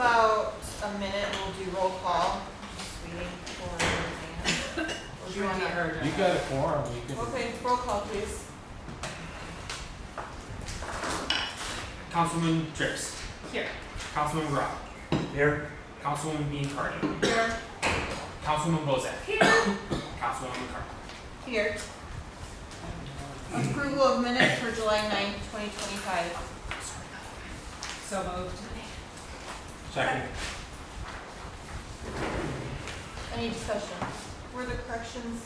about a minute, we'll do roll call, just waiting for Roseanne. Or do you wanna? You got a quorum, you can. Okay, roll call please. Councilman Trips. Here. Councilman Rob. Here. Councilwoman Bean Cardi. Here. Councilwoman Bozak. Here. Councilwoman McCarthy. Here. Approval of minutes for July 9th, 2025. So moved. Second. Any discussion? Were the corrections?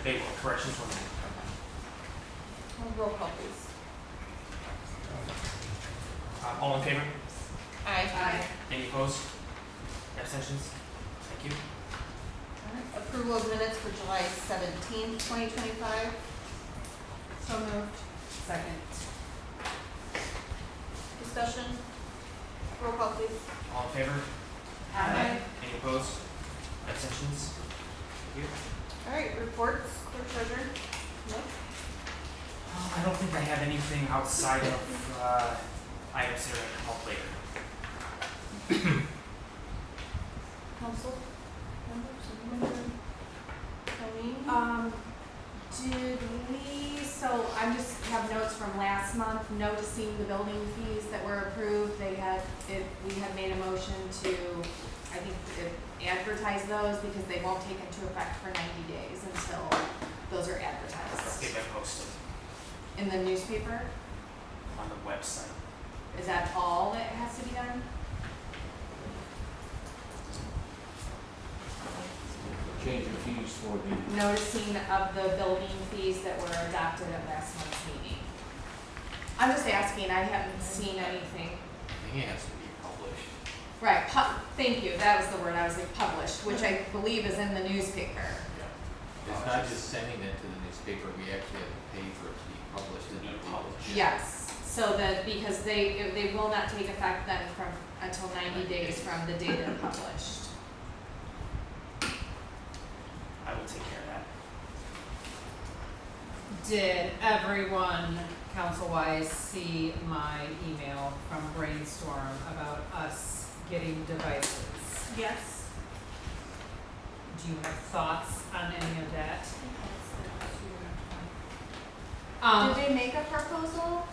They were corrections were made. Roll call please. All in favor? Aye. Any opposed? Abstentions? Thank you. Approval of minutes for July 17th, 2025. So moved. Second. Discussion? Roll call please. All in favor? Aye. Any opposed? Abstentions? Thank you. Alright, reports, clerk treasurer? Nope. I don't think I have anything outside of items that are going to come up later. Council members, Colleen? Did we, so I just have notes from last month, noticing the building fees that were approved, we had made a motion to, I think, advertise those because they won't take into effect for 90 days until those are advertised. They've been posted In the newspaper, on the website. is that all that has to be done? Change of fees for the. Noticing of the building fees that were adopted at last month's meeting. I'm just asking, I haven't seen anything. I think it has to be published. Right, thank you, that was the word I was like, published, which I believe is in the newspaper. It's not just sending it to the newspaper, we actually have to pay for it to be published in the Published. Yes, so that, because they will not take effect then until 90 days from the date they're published. I will take care of that. Did everyone, council-wise, see my email from Brainstorm about us getting devices? Yes. Do you have thoughts on any of that? Did they make a proposal,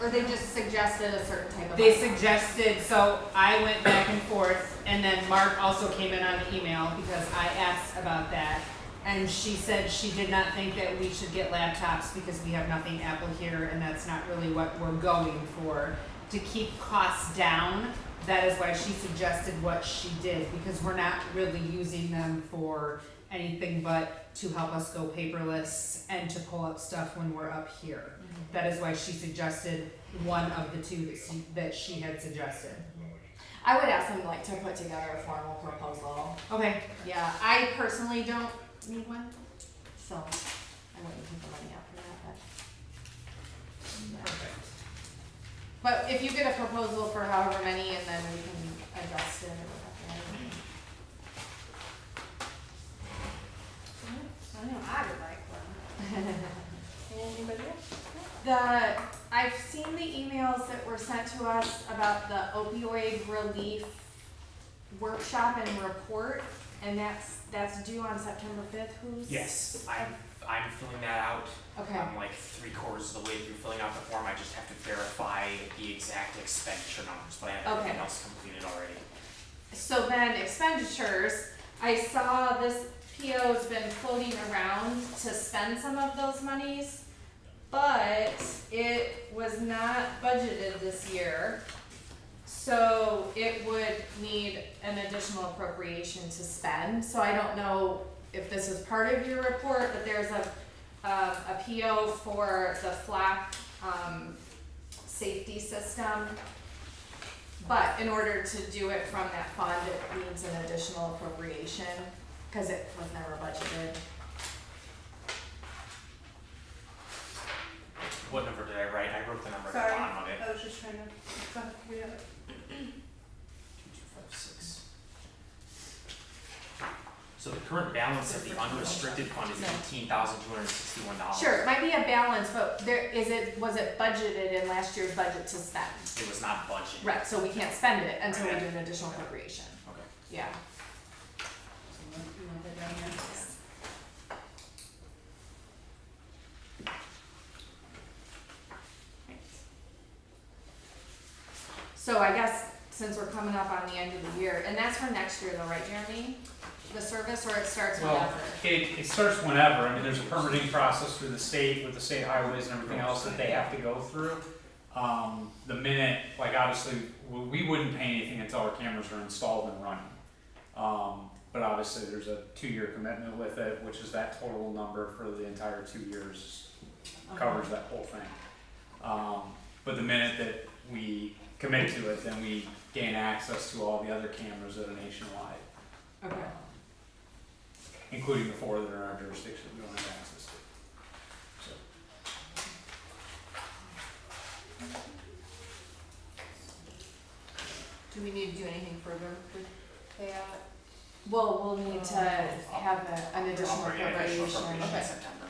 or they just suggested a certain type of? They iPhone? suggested, so I went back and forth, and then Mark also came in on the email because I asked about that. And she said she did not think that we should get laptops because we have nothing Apple here, and that's not really what we're going for. To keep costs down, that is why she suggested what she did, because we're not really using them for anything but to help us go paperless and to pull up stuff when we're up here. That is why she suggested one of the two that she had suggested. I would ask them to put together a formal proposal. Okay. Yeah, I personally don't need one, so I wouldn't take the money out for that, Perfect. but if you get a proposal for however many, and then we can adjust it or whatever. I know, I would like one. Anybody else? I've seen the emails that were sent to us about the opioid relief workshop and report, and that's due on September 5th. Yes, I'm filling that out. Okay. I'm like 3/4 of the way through filling out the form. I just have to verify the exact expenditure numbers, but I have everything else completed already. So then expenditures, I saw this PO's been floating around to spend some of those monies, but it was not budgeted this year. So it would need an additional appropriation to spend. So I don't know if this is part of your report, but there's a PO for the flak safety system. But in order to do it from that fund, it needs an additional appropriation because it was never budgeted. What number did I write? I wrote the number at the Sorry, bottom of it. I was just trying to, read it. 2256. So the current balance of the unrestricted fund is No. $18,261. Sure, it might be a balance, but was it budgeted in last year's budget to spend? It was not budgeted. Right, so we can't spend it until we Okay. do an additional appropriation, Okay. yeah. You want that down here? So I guess since we're coming up on the end of the year, and that's for next year though, right, Jeremy? The service, or it starts Well, whenever? it starts whenever, I mean, there's a permitting process through the state with the state highways and everything else that they have to go through. The minute, like obviously, we wouldn't pay anything until our cameras are installed and running. But obviously, there's a 2-year commitment with it, which is that total number for the entire 2 years, covers that whole thing. But the minute that we commit to it, then we gain access to all the other cameras that are nationwide. Okay. Including the 4 that are in our jurisdiction that we don't have access to. So, Do we need to do anything further with payout? Well, we'll need to have an additional Yeah, additional appropriation. appropriation in Okay. September.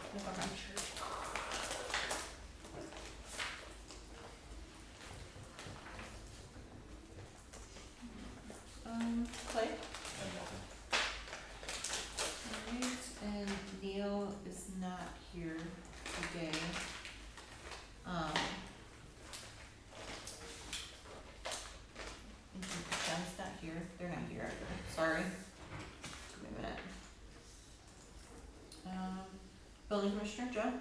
Clay? Alright, and Neil is not here today. Jen's not here, they're not here either, sorry. Give me a minute. Building Commissioner, John?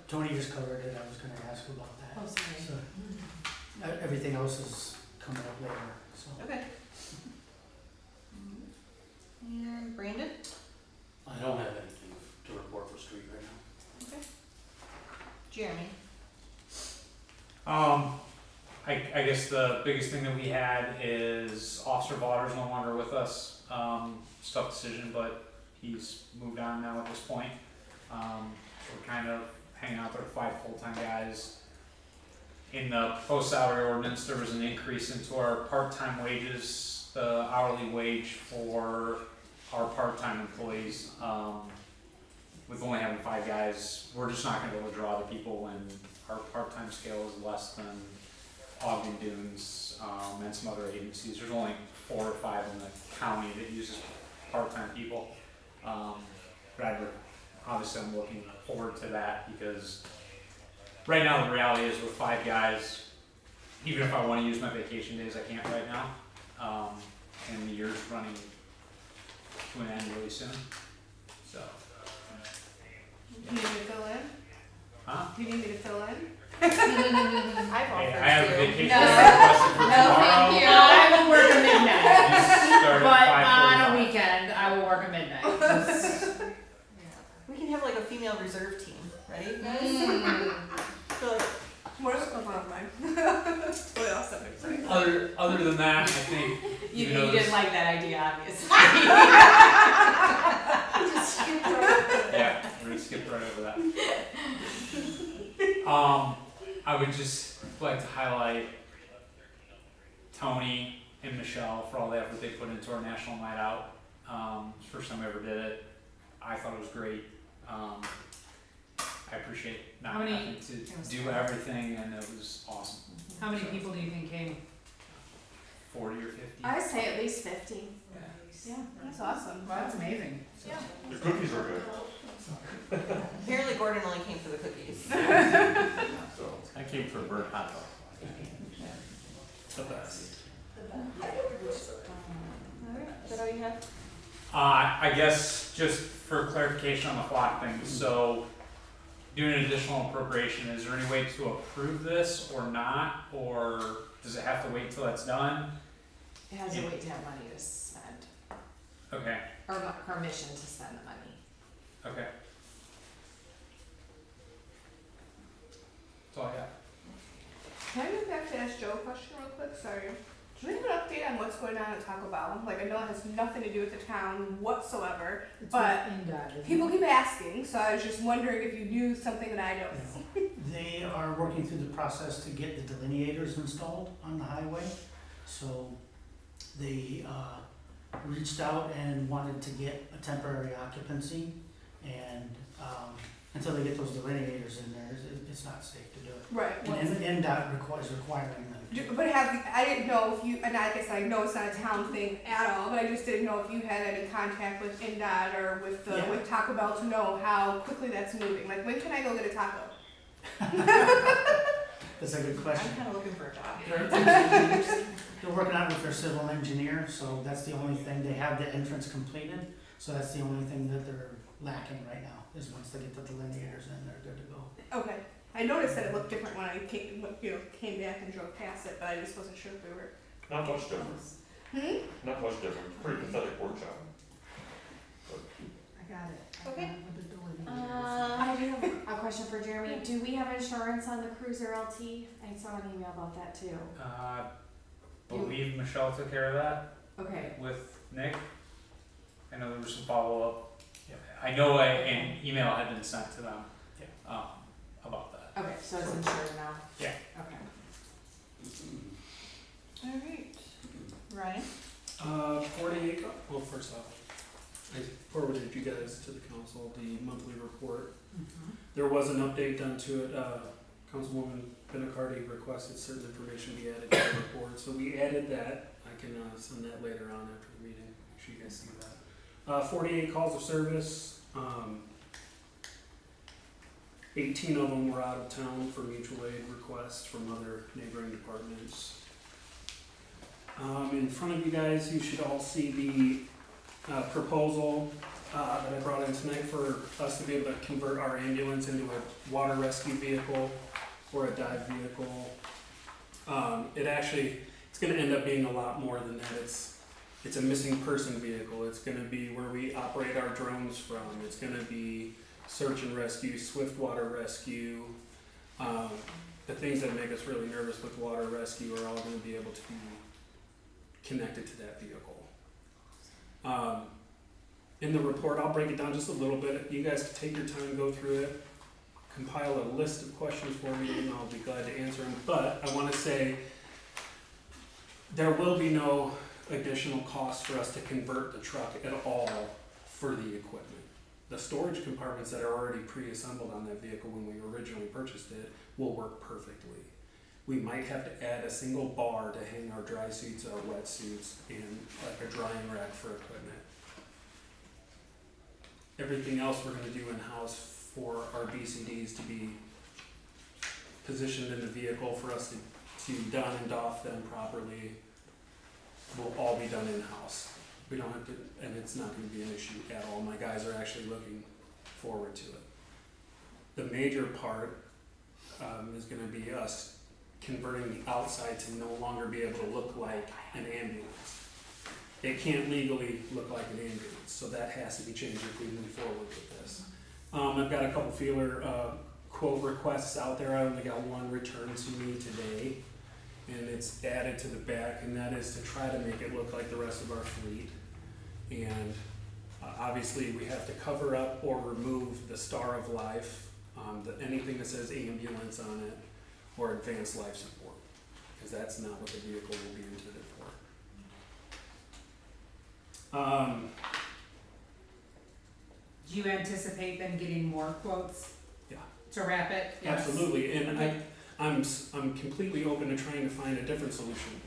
Tony just covered it, I was gonna ask about that. Oh, sorry. So, everything else is coming up later, so. Okay. And Brandon? I don't have anything to report for street right now. Okay. Jeremy? I guess the biggest thing that we had is Officer Vaughter's no longer with us. It's a tough decision, but he's moved on now at this point. We're kind of hanging out there with 5 full-time guys. In the post-salary ordinance, there was an increase into our part-time wages, the hourly wage for our part-time employees. With only having 5 guys, we're just not gonna be able to draw the people when our part-time scale is less than Ogden Dunes, and some other agencies. There's only 4 or 5 in the county that uses part-time people. But obviously I'm looking forward to that because right now the reality is with 5 guys, even if I wanna use my vacation days, I can't right now. And the year's running to an end really soon, so. You need me to fill in? Huh? You need me to fill in? I've Hey, offered I have a to. vacation No. requested for No, tomorrow. thank you. I will work a midnight, You start but at on a 5:45. weekend, I will work a midnight. We can have like a female reserve team, right? Mm. So like, What else comes on mine? What else am I saying? Other than that, I think You, even though you this- didn't like that idea, obviously. Yeah, we're gonna skip right over that. I would just like to highlight Tony and Michelle for all the effort they put into our National Night Out. It's the first time I ever did it. I thought it was great. I appreciate not How many- having to do everything, and it was awesome. How many people do you think came? 40 or 50. I would say at least 50. Yeah, that's awesome. Wow, that's amazing. The cookies are good. apparently Gordon only came for the cookies. I came for a bird hot dog. The best. Alright, is that all you have? I guess just for clarification on the flock thing, so doing an additional appropriation, is there any way to approve this or not? Or does it have to wait till it's done? It has to wait to have money to spend, Okay, or permission to spend the money. okay. That's all I got. Can I go back to ask Joe a question real quick? Sorry. Do we have an update on what's going on at Taco Bell? Like, I know it has nothing to do with the town whatsoever, but people keep asking, so I was just wondering if you knew something that I don't. They are working through the process to get the delineators installed on the highway. So they reached out and wanted to get a temporary occupancy, and, until they get those delineators in there, it's not safe to do it. Right. And NDOT is requiring them to. But I didn't know if you, and I guess I know it's not a town thing at all, but I just didn't know if you had any contact with NDOT or with Yeah. with Taco Bell to know how quickly that's moving. Like, when can I go get a taco? That's a good question. I'm kinda looking for a job. They're working on it with their civil engineer, so that's the only thing, they have the entrance completed, so that's the only thing that they're lacking right now, is once they get the delineators in, they're good to go. Okay. I noticed that it looked different when I came back and drove past it, but I just wasn't sure if we were. Not much different. Not much different. Pretty pathetic work job. I got it. Okay. I do have a question for Jeremy. Do we have insurance on the Cruiser LT? I saw an email about that too. Believe Michelle took care of that Okay. with Nick. I know there was some follow-up. I know an email had been sent to them, about that. Okay, so it's insured now? Yeah. Okay. Alright, Ryan? 48, well, first off, I forwarded you guys to the council the monthly report. There was an update done to it. Councilwoman Benacardi requested certain information be added to the report, so we added that. I can send that later on after the meeting, make sure you guys see that. 48 calls of service, 18 of them were out of town for mutual aid requests from other neighboring departments. In front of you guys, you should all see the proposal that I brought in tonight for us to be able to convert our ambulance into a water rescue vehicle or a dive vehicle. It's gonna end up being a lot more than that. It's a missing person vehicle. It's gonna be where we operate our drones from. It's gonna be search and rescue, swift water rescue. The things that make us really nervous with water rescue are all gonna be able to be connected to that vehicle. In the report, I'll break it down just a little bit. You guys can take your time, go through it, compile a list of questions for me, and I'll be glad to answer them. But I want to say there will be no additional cost for us to convert the truck at all for the equipment. The storage compartments that are already pre-assembled on that vehicle when we originally purchased it will work perfectly. We might have to add a single bar to hang our dry suits, our wet suits, and like a drying rack for equipment. Everything else we're gonna do in-house for our BCDs to be positioned in the vehicle for us to don and doff them properly will all be done in-house. We don't have to, and it's not gonna be an issue at all. My guys are actually looking forward to it. The major part is gonna be us converting the outside to no longer be able to look like an ambulance. It can't legally look like an ambulance, so that has to be changed if we move forward with this. I've got a couple feeler quote requests out there. I only got one returned to me today, and it's added to the back, and that is to try to make it look like the rest of our fleet. And obviously we have to cover up or remove the Star of Life, anything that says ambulance on it, or advanced life support, because that's not what the vehicle will be intended for. Do you anticipate them getting more quotes? Yeah. To wrap it? Yes. Absolutely, and I'm completely open to trying to find a different solution.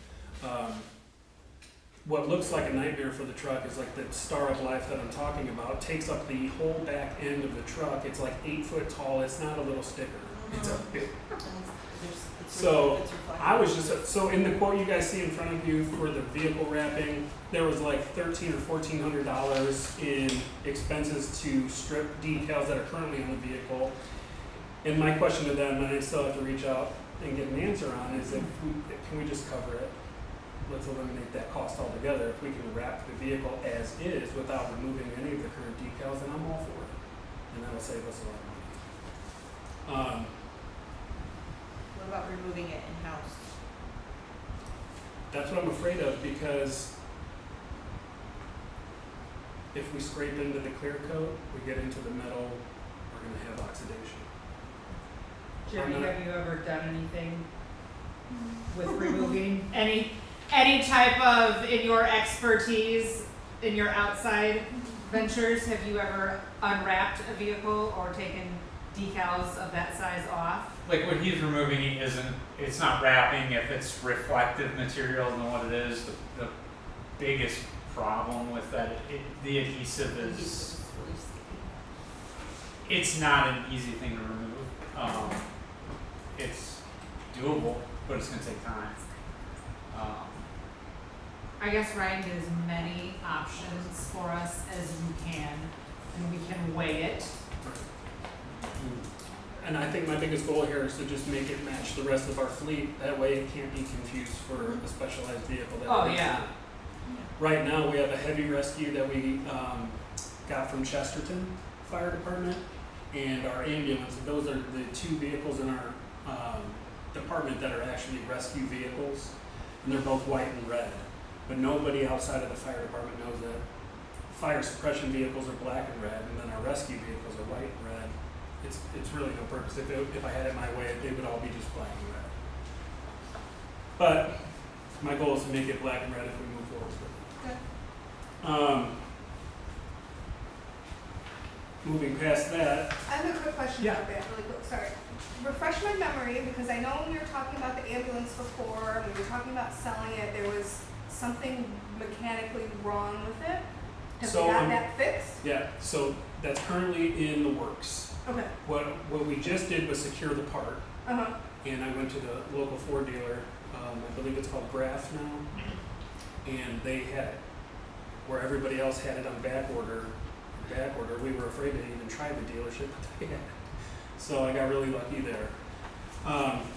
What looks like a nightmare for the truck is like the Star of Life that I'm talking about. Takes up the whole back end of the truck. It's like 8 foot tall. It's not a little sticker. It's a big. So I was so in the quote you guys see in front of you for the vehicle wrapping, there was like $1,300 or $1,400 in expenses to strip decals that are currently on the vehicle. And my question to them, and I still have to reach out and get an answer on, is can we just cover it? Let's eliminate that cost altogether. If we can wrap the vehicle as is without removing any of the current decals, then I'm all for it. And that'll save us a lot of money. What about removing it in-house? That's what I'm afraid of, because if we scrape into the clear coat, we get into the metal, we're going to have oxidation. Jeremy, have you ever done anything with removing any type of, in your expertise, in your outside ventures, have you ever unwrapped a vehicle or taken decals of that size off? Like what he's removing it's not wrapping if it's reflective material and what it is. The biggest problem with that, the adhesive is, it's not an easy thing to remove. It's doable, but it's gonna take time. I guess Ryan did as many options for us as you can, and we can weigh it. And I think my biggest goal here is to just make it match the rest of our fleet. That way it can't be confused for a specialized vehicle. That Oh, we're yeah. using. Right now, we have a heavy rescue that we got from Chesterton Fire Department, and our ambulance. Those are the two vehicles in our department that are actually rescue vehicles, and they're both white and red. But nobody outside of the fire department knows that fire suppression vehicles are black and red, and then our rescue vehicles are white and red. It's really no purpose. If I had it my way, they would all be just black and red. But my goal is to make it black and red if we move forward with it. Moving past that, I have a quick question Yeah. about that, really quick, sorry. Refresh my memory, because I know when we were talking about the ambulance before, when we were talking about selling it, there was something mechanically wrong with it. Have So, we got that fixed? yeah, so that's currently in the works. Okay, What we just did was secure the part, uh-huh, and I went to the local Ford dealer, I believe it's called Graf now, and they had it. Where everybody else had it on back order, we were afraid to even try the dealership, but they had it. So I got really lucky there.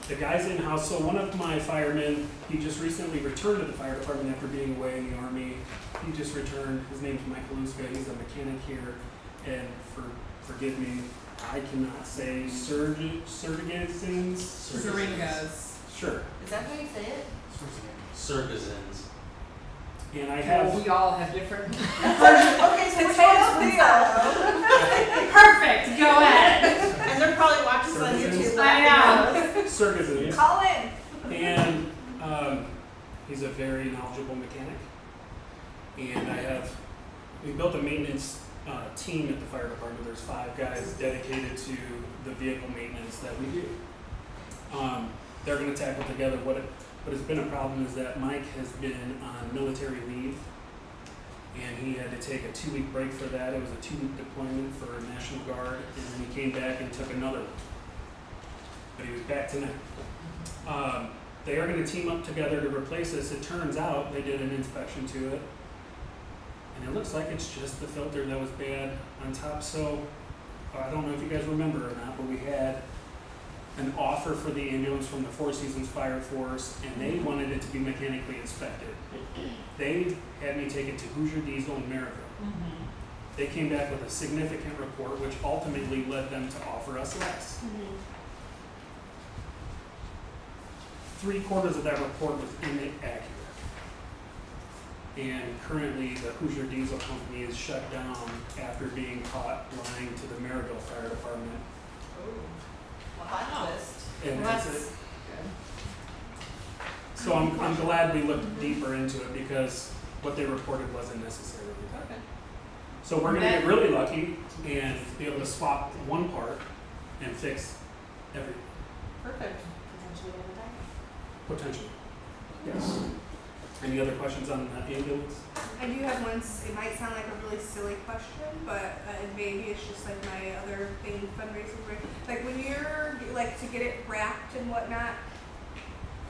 The guy's in-house, so one of my firemen, he just recently returned to the fire department after being away in the Army. He just returned, his name's Mike Luska, he's a mechanic here, and forgive me, I cannot say Surgazins? Syringas. Sure. Is that how you say it? Circazins. And I have, We all have different. Okay, so which one's Theo? Perfect, go ahead. And they're probably watching us on YouTube. I know. Surgazins. call in. And he's a very knowledgeable mechanic. And we built a maintenance team at the fire department. There's 5 guys dedicated to the vehicle maintenance that we do. They're going to tackle together what has been a problem is that Mike has been on military leave, and he had to take a 2-week break for that. It was a 2-week deployment for National Guard, and then he came back and took another one. But he was back tonight. They are going to team up together to replace this. It turns out they did an inspection to it, and it looks like it's just the filter that was bad on top. So I don't know if you guys remember or not, but we had an offer for the ambulance from the Four Seasons Fire Force, and they wanted it to be mechanically inspected. They had me take it to Hoosier Diesel in Maryville. They came back with a significant report, which ultimately led them to offer us less. 3/4 of that report was inaccurate. And currently, the Hoosier Diesel Company is shut down after being caught lying to the Maryville Fire Department. Wow. And Well, that's that's it. So I'm glad we looked deeper into it because what they reported wasn't necessarily that. Okay. So we're gonna get really lucky and be able to swap one part and fix everything, Perfect. potentially. Yes. Any other questions on the ambulance? I do have one, it might sound like a really silly question, but maybe it's just like my other thing, fundraising, like when you're, like to get it wrapped and whatnot,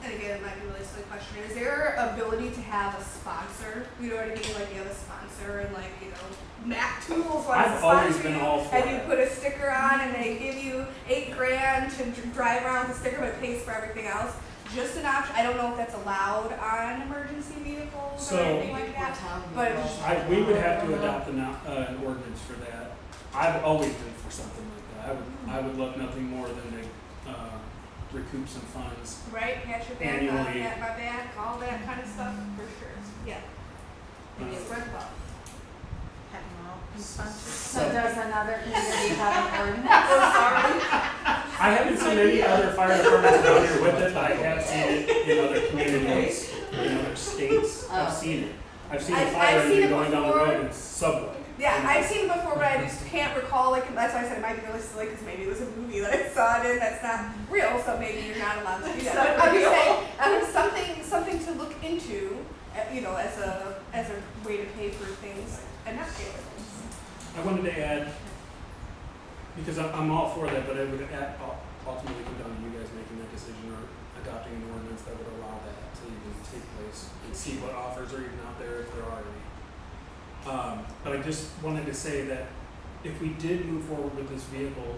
and again, it might be a really silly question, is there ability to have a sponsor? You know what I mean, like you have a sponsor and like, you know, Mac Tools wants to I've always sponsor been you, all for and you that. put a sticker on and they give you $8 grand to drive around with the sticker, but it pays for everything else. Just an option, I don't know if that's allowed on emergency vehicles So- or anything like that, but We would have to adopt an ordinance for that. I've always been for something like that. I would love nothing more than to recoup some funds. right, catch your back, Annually. pat my back, all that kind of stuff, for sure, yeah. Maybe it's worth it. So does another community have an ordinance? I haven't seen any other fire departments down here with it, but I have seen it in other communities, in other states. I've seen it. I've seen a I've fire seen engine it going down the before. road in Subway. Yeah, I've seen it before, but I just can't recall. Like that's why I said it might be really silly because maybe it was a movie that I saw it in that's not real. So maybe you're not allowed to do that. But I'm just saying, something to look into. You know, as a way to pay for things and not pay for things. I wanted to add, because I'm all for that, but it would ultimately come down to you guys making that decision or adopting an ordinance that would allow that to even take place and see what offers are even out there if there are any. But I just wanted to say that if we did move forward with this vehicle,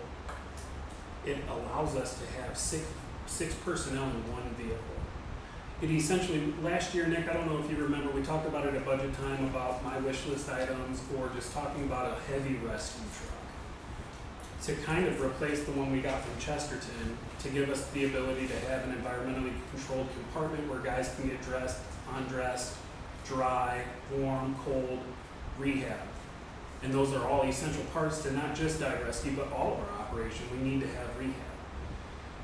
it allows us to have six personnel in one vehicle. It essentially, last year, Nick, I don't know if you remember, we talked about it at budget time about my wish list items or just talking about a heavy rescue truck. To kind of replace the one we got from Chesterton, to give us the ability to have an environmentally controlled compartment where guys can get dressed, undressed, dry, warm, cold, rehab. And those are all essential parts to not just dive rescue, but all of our operation. We need to have rehab.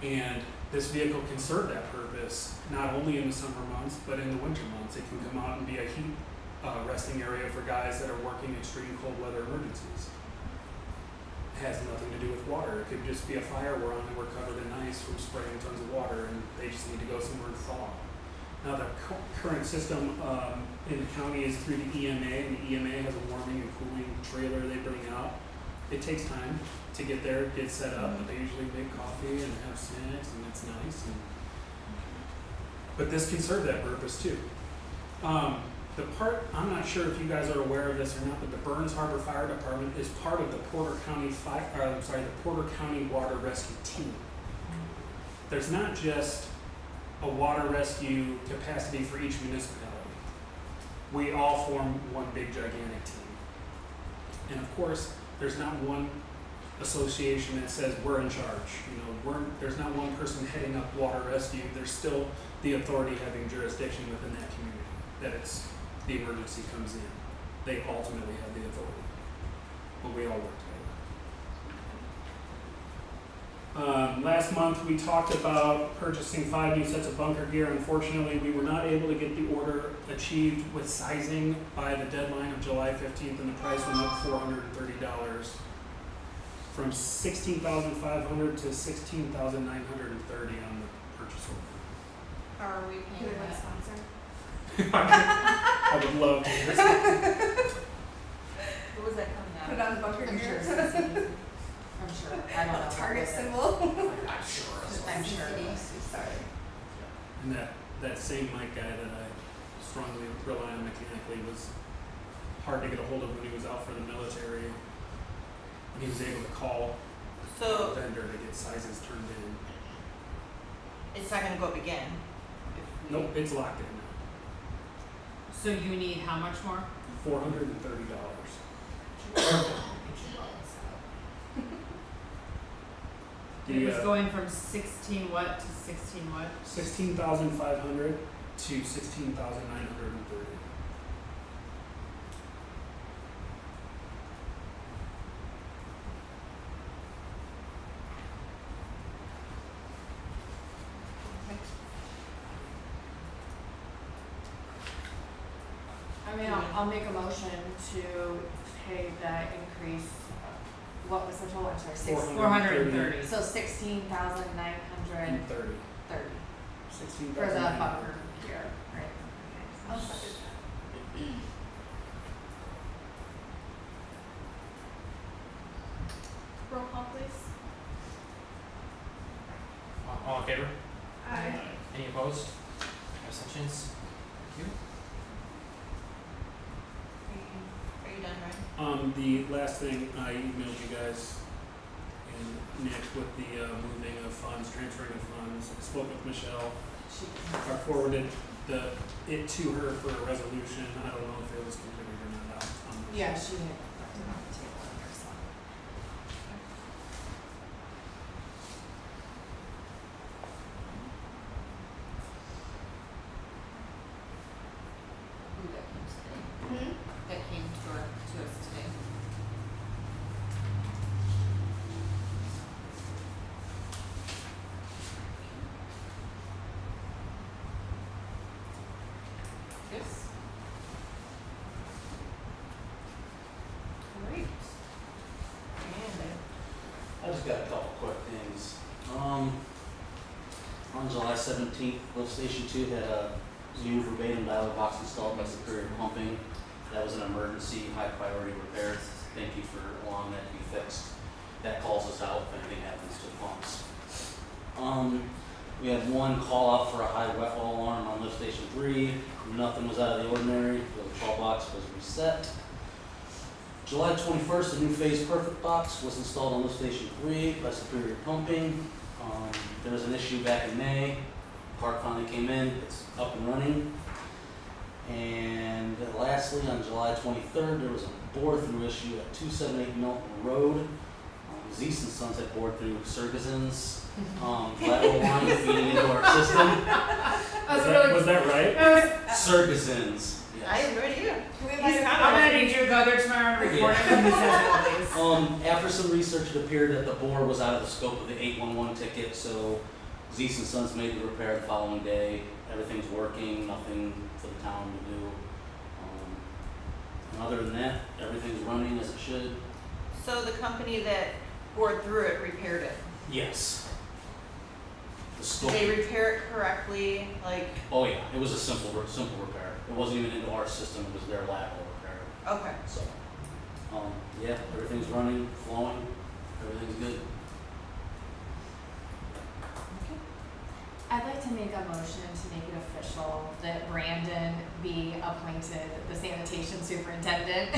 And this vehicle can serve that purpose, not only in the summer months, but in the winter months. It can come out and be a heat resting area for guys that are working extreme cold weather emergencies. It has nothing to do with water. It could just be a fire we're on and we're covered in ice from spraying tons of water and they just need to go somewhere and thaw. Now the current system in the county is through the EMA, and the EMA has a warming and cooling trailer they bring out. It takes time to get there, get set up, but they usually make coffee and have snacks, and it's nice. But this can serve that purpose too. The part, I'm not sure if you guys are aware of this or not, but the Burns Harbor Fire Department is part of the Porter County Water Rescue Team. There's not just a water rescue capacity for each municipality. We all form one big gigantic team. And of course, there's not one association that says we're in charge. You know, there's not one person heading up water rescue. There's still the authority having jurisdiction within that community. That it's the emergency comes in. They ultimately have the authority. But we all work together. Last month we talked about purchasing 5 new sets of bunker gear. Unfortunately, we were not able to get the order achieved with sizing by the deadline of July 15th, and the price went up $430 from $16,500 to $16,930 on the purchase order. Are we Who paying would that? sponsor? I would love to hear this. Who was that coming out Put it of? on the bunker I'm sure gear. it's CCD. I'm sure. I don't know. Target symbol. I'm sure. I'm sure. Sorry. And that same mic guy that I strongly rely on mechanically was hard to get a hold of when he was out for the military. And he was able to call a So vendor to get sizes turned in. it's not gonna go up again? Nope, it's locked in now. So you need how much more? $430. It was The going from 16 what to 16 what? 16,500 to 16,930. I mean, I'll make a motion to pay that increase. What was the total? I'm sorry, 430. So 16,930 $30. for the bunker gear, right? Okay. I'll second that. Roll call, please. All in favor? Aye. Any opposed? Abstentions? Thank you. Are you done, Ryan? The last thing I emailed you guys and Nick with the moving of funds, transferring of funds. I spoke with Michelle. I forwarded it to her for a resolution. I don't know if it was completed or not. Yeah, she had left it on the table in her slide. Who that came today? Hmm? That came to us today. Yes. 17th, lift station 2 had a new verbatim dialer box installed by Superior Pumping. That was an emergency, high priority repair. Thank you for allowing that to be fixed. That calls us out if anything happens to the pumps. We had one call out for a high wet well alarm on lift station 3. Nothing was out of the ordinary. The call box was reset. July 21st, a new phase perfect box was installed on lift station 3 by Superior Pumping. There was an issue back in May. Part finally came in. It's up and running. And lastly, on July 23rd, there was a bore-through issue at 278 Milton Road. Zeese and Sons had bored through Sergeson's lateral line feeding into our system. Was that right? Sergeson's. I have no idea. I'm gonna need you to go there tomorrow and record it when he says it, please. After some research, it appeared that the bore was out of the scope of the 811 ticket, so Zeese and Sons made the repair the following day. Everything's working, nothing for the town to do. And other than that, everything's running as it should. So the company that bored through it repaired it. Yes. The scope. Did they repair it correctly? Like, Oh yeah, it was a simple repair. It wasn't even into our system, it was their lateral repair. okay. So, yeah, everything's running, flowing, everything's good. I'd like to make a motion to make it official that Brandon be appointed the sanitation superintendent.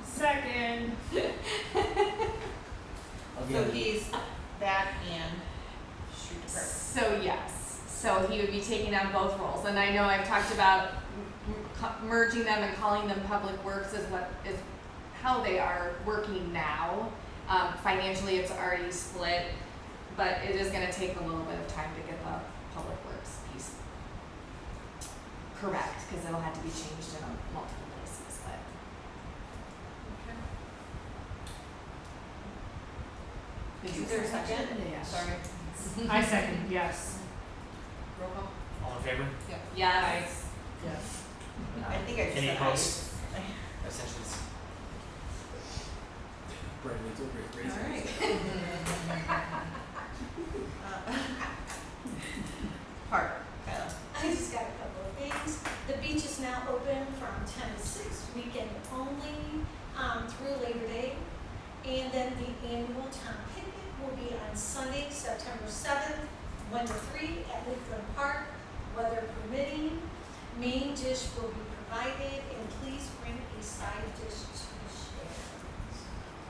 Second. So he's that and street department. So yes, so he would be taking on both roles, and I know I've talked about merging them and calling them public works is how they are working now. Financially, it's already split, but it is going to take a little bit of time to get the public works piece correct, because it'll have to be changed in multiple places. But Is there a second? Yeah. Sorry. I second, yes. Roll call. All in favor? yes. Yes. I think I just Any said opposed? aye. Abstentions? Brandon's over here All raising. right. Park. Kyla. I just got a couple of things. The beach is now open from 10 to 6, weekend only, through Labor Day. And then the annual town picnic will be on Sunday, September 7th, 1 to 3 at Lakeland Park, weather permitting. Main dish will be provided, and please bring a side dish to share.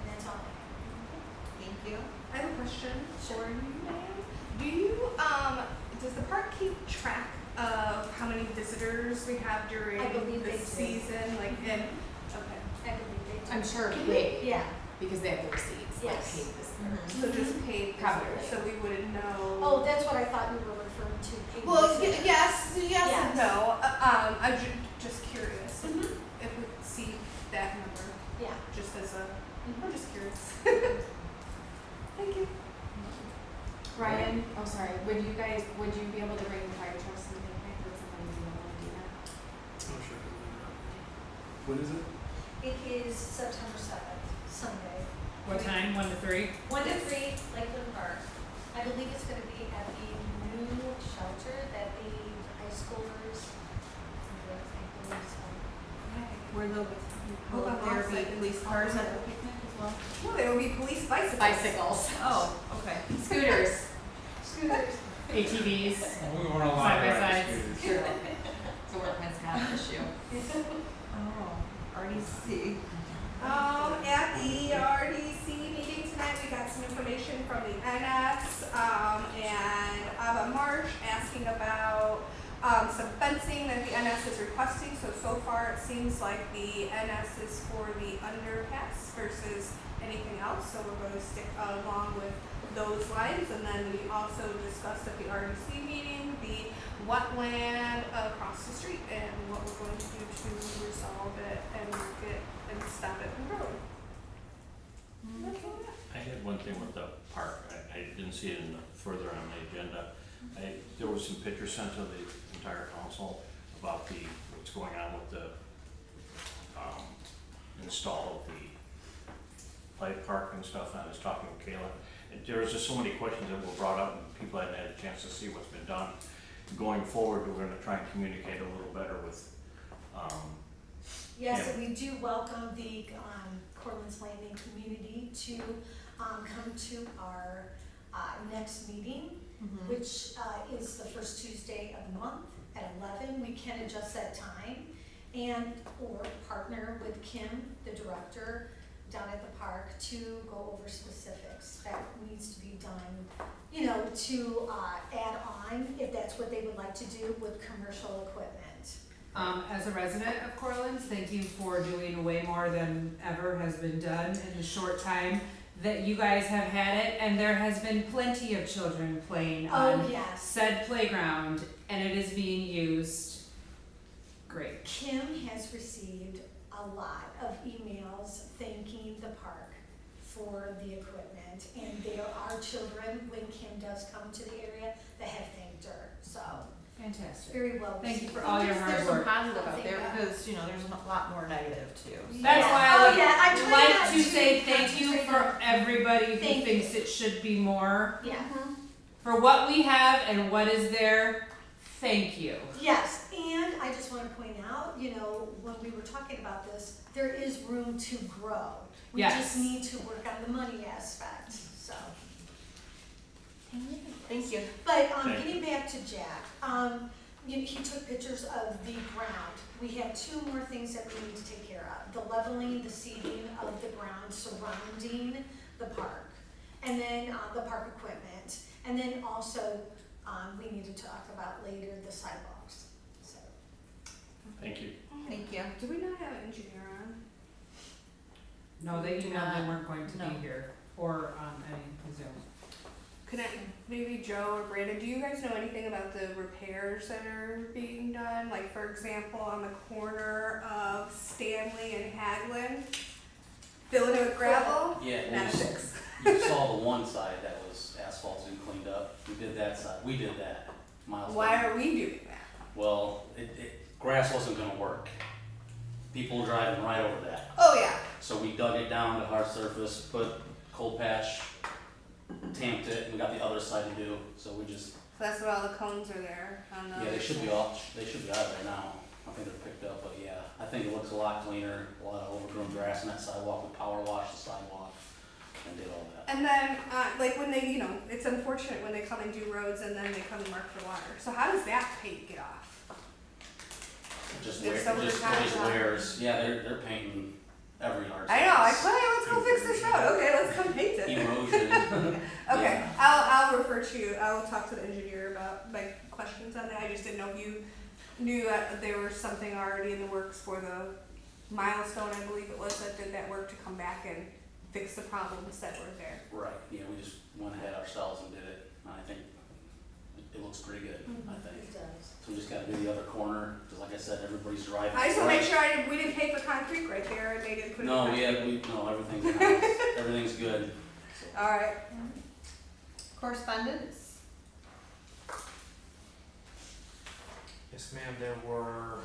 And that's all I have. Thank you. I have a question for you, ma'am. Do you, does the park keep track of how many visitors we have during I believe the they do. season, like in, okay. I believe they do. I'm sure paid Yeah. because they have the receipts. Like Yes. paid this. Mhm. So just paid Probably. visitors, so we wouldn't know. Oh, that's what I thought you were referring to. paid Well, visitors. yes and Yes. no. I'm just curious Mhm. if we could see that number, Yeah. just as a, Mhm. I'm just curious. Thank you. Ryan, oh sorry, would you be able to bring the fire trucks and picnic, or somebody do want to do that? Oh, sure. When is it? It is September 7th, Sunday. What time, 1 to 3? 1 to 3, Lakeland Park. I believe it's gonna be at the new shelter that the high schoolers, I believe so. Will there be police cars at the picnic as well? Well, there will be police bicycles. Bicycles, Oh, okay. scooters. Scooters. ATVs. We weren't allowed Side by to ride sides. scooters. True. It's a workman's comp issue. Oh, RDC. At the RDC meeting tonight, we got some information from the NS, and Ava Marsh asking about, some fencing that the NS is requesting. So far it seems like the NS is for the underpass versus anything else, so we're gonna stick along with those lines. And then we also discussed at the RDC meeting, the wetland across the street and what we're going to do to resolve it and mark it and stop it from growing. That's all I got. I had one thing with the park, I didn't see it further on the agenda. There was some pictures sent to the entire council about what's going on with the, install of the bike park and stuff, and I was talking with Kayla. And there was just so many questions that were brought up, and people hadn't had a chance to see what's been done. going forward, we're gonna try and communicate a little better with, Yes, Yeah. and we do welcome the Cortland's Landing community to come to our next meeting, which is the first Tuesday of the month at 11. We can adjust that time and or partner with Kim, the director, down at the park to go over specifics that needs to be done, you know, to add on if that's what they would like to do with commercial equipment. As a resident of Cortland's, thank you for doing way more than ever has been done in the short time that you guys have had it, and there has been plenty of children playing on Oh, yes. said playground, and it is being used great. Kim has received a lot of emails thanking the park for the equipment, and there are children, when Kim does come to the area, that have thanked her, so Fantastic. very well Thank you received. for all your hard There's some work. positive out there because, you know, there's a lot more negative too. That's Yeah. why Oh, I yeah, I would try like not to say to thank you say for that. everybody who Thank thinks it should be more. Yeah, For what we have and what is there, thank you. yes, and I just wanna point out, you know, when we were talking about this, there is room to grow. We Yes. just need to work on the money aspect, so. Thank you. But, Thank getting back to Jack, he took pictures of the ground. We have two more things that we need to take care of. The leveling, the seeding of the ground surrounding the park. And then, the park equipment. And then also, we need to talk about later the sidewalks, so. thank you. Thank you. Do we not have an engineer on? No, they Do emailed they not- weren't going to no. be here or on any Zoom. Could I, maybe Joe or Brandon, do you guys know anything about the repairs that are being done? Like, for example, on the corner of Stanley and Haglin, filling it with gravel? Yeah, Not a fix. you saw the one side that was asphalted and cleaned up. We did that side. We did that. Miles. Why are we doing that? Well, grass wasn't gonna work. People were driving right over that. Oh, yeah. So we dug it down to hard surface, put cold patch, tamped it, and we got the other side to do. So we just, So that's why all the cones are there on the yeah, they other should be side. off, they should be out of there now. I think they're picked up, but yeah, I think it looks a lot cleaner, a lot of overgrown grass on that sidewalk. We power washed the sidewalk and did all that. And then, like when they, you know, it's unfortunate when they come and do roads and then they come and mark for water. So how does that paint get off? Just There's wear, so just much just time. wears, yeah, they're painting every yard. I know, I surface. thought, hey, let's go fix this road. Okay, let's come paint it. Erosion. Okay, Yeah. I'll refer to, I'll talk to the engineer about my questions on that. I just didn't know if you knew that there was something already in the works for the milestone, I believe it was, that did that work to come back and fix the problems that were there. Right, yeah, we just went ahead ourselves and did it. I think it looks pretty good, I think. It does. So we just gotta do the other corner, cause like I said, everybody's driving. I just wanna right. make sure we didn't pay for concrete right there and they didn't put it No, in. no, everything's in-house. Everything's good. So, Alright, Correspondence? Yes, ma'am, there were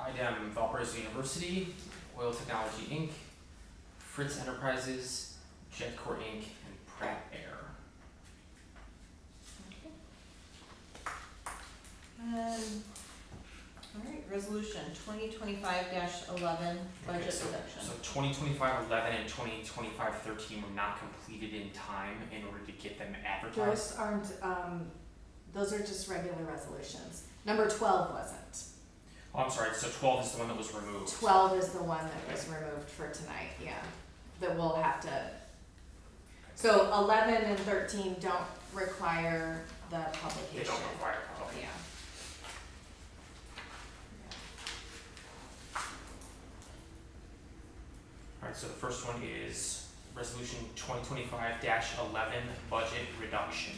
IDEM Valparaiso University, Oil Technology Inc., Fritz Enterprises, Jetcore Inc., and Pratt Air. All right, resolution 2025-11, budget Okay, so reduction. 2025-11 and 2025-13 were not completed in time in order to get them advertised. Those aren't, those are just regular resolutions. Number 12 wasn't. Oh, I'm sorry, so 12 is the one that was removed. 12 is the one that was removed for tonight, yeah, that we'll have to. So 11 and 13 don't require the They publication. don't require public. Yeah. Alright, so the first one is resolution 2025-11 budget reduction.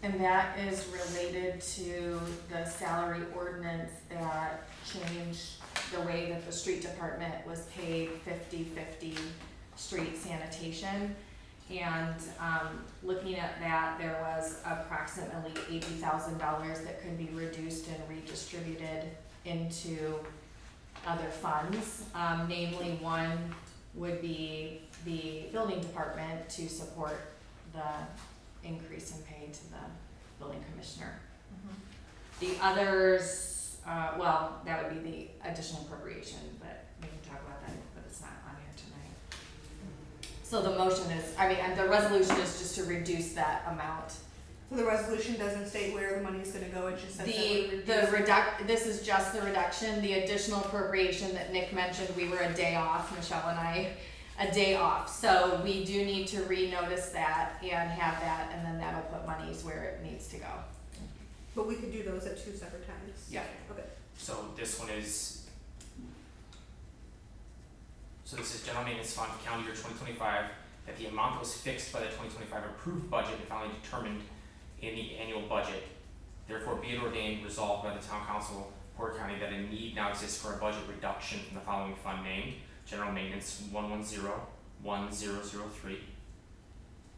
And that is related to the salary ordinance that changed the way that the street department was paid 50/50 street sanitation. And, looking at that, there was approximately $80,000 that could be reduced and redistributed into other funds. Namely, one would be the building department to support the increase in pay to the building commissioner. The others, well, that would be the additional appropriation, but we can talk about that, but it's not on here tonight. So the motion is, I mean, and the resolution is just to reduce that amount. So the resolution doesn't state where the money is gonna go, it just says that we This is just the reduction, the additional appropriation that Nick mentioned, we were a day off, Michelle and I, a day off. So we do need to renotice that and have that, and then that'll put monies where it needs to go. But we could do those at 2 separate times. Yeah. Okay. So this one is, so this is general maintenance fund for calendar year 2025, that the amount that was fixed by the 2025 approved budget and finally determined in the annual budget. Therefore, be it ordained, resolved by the town council, Porter County, that a need now exists for a budget reduction from the following fund named general maintenance 110-1003.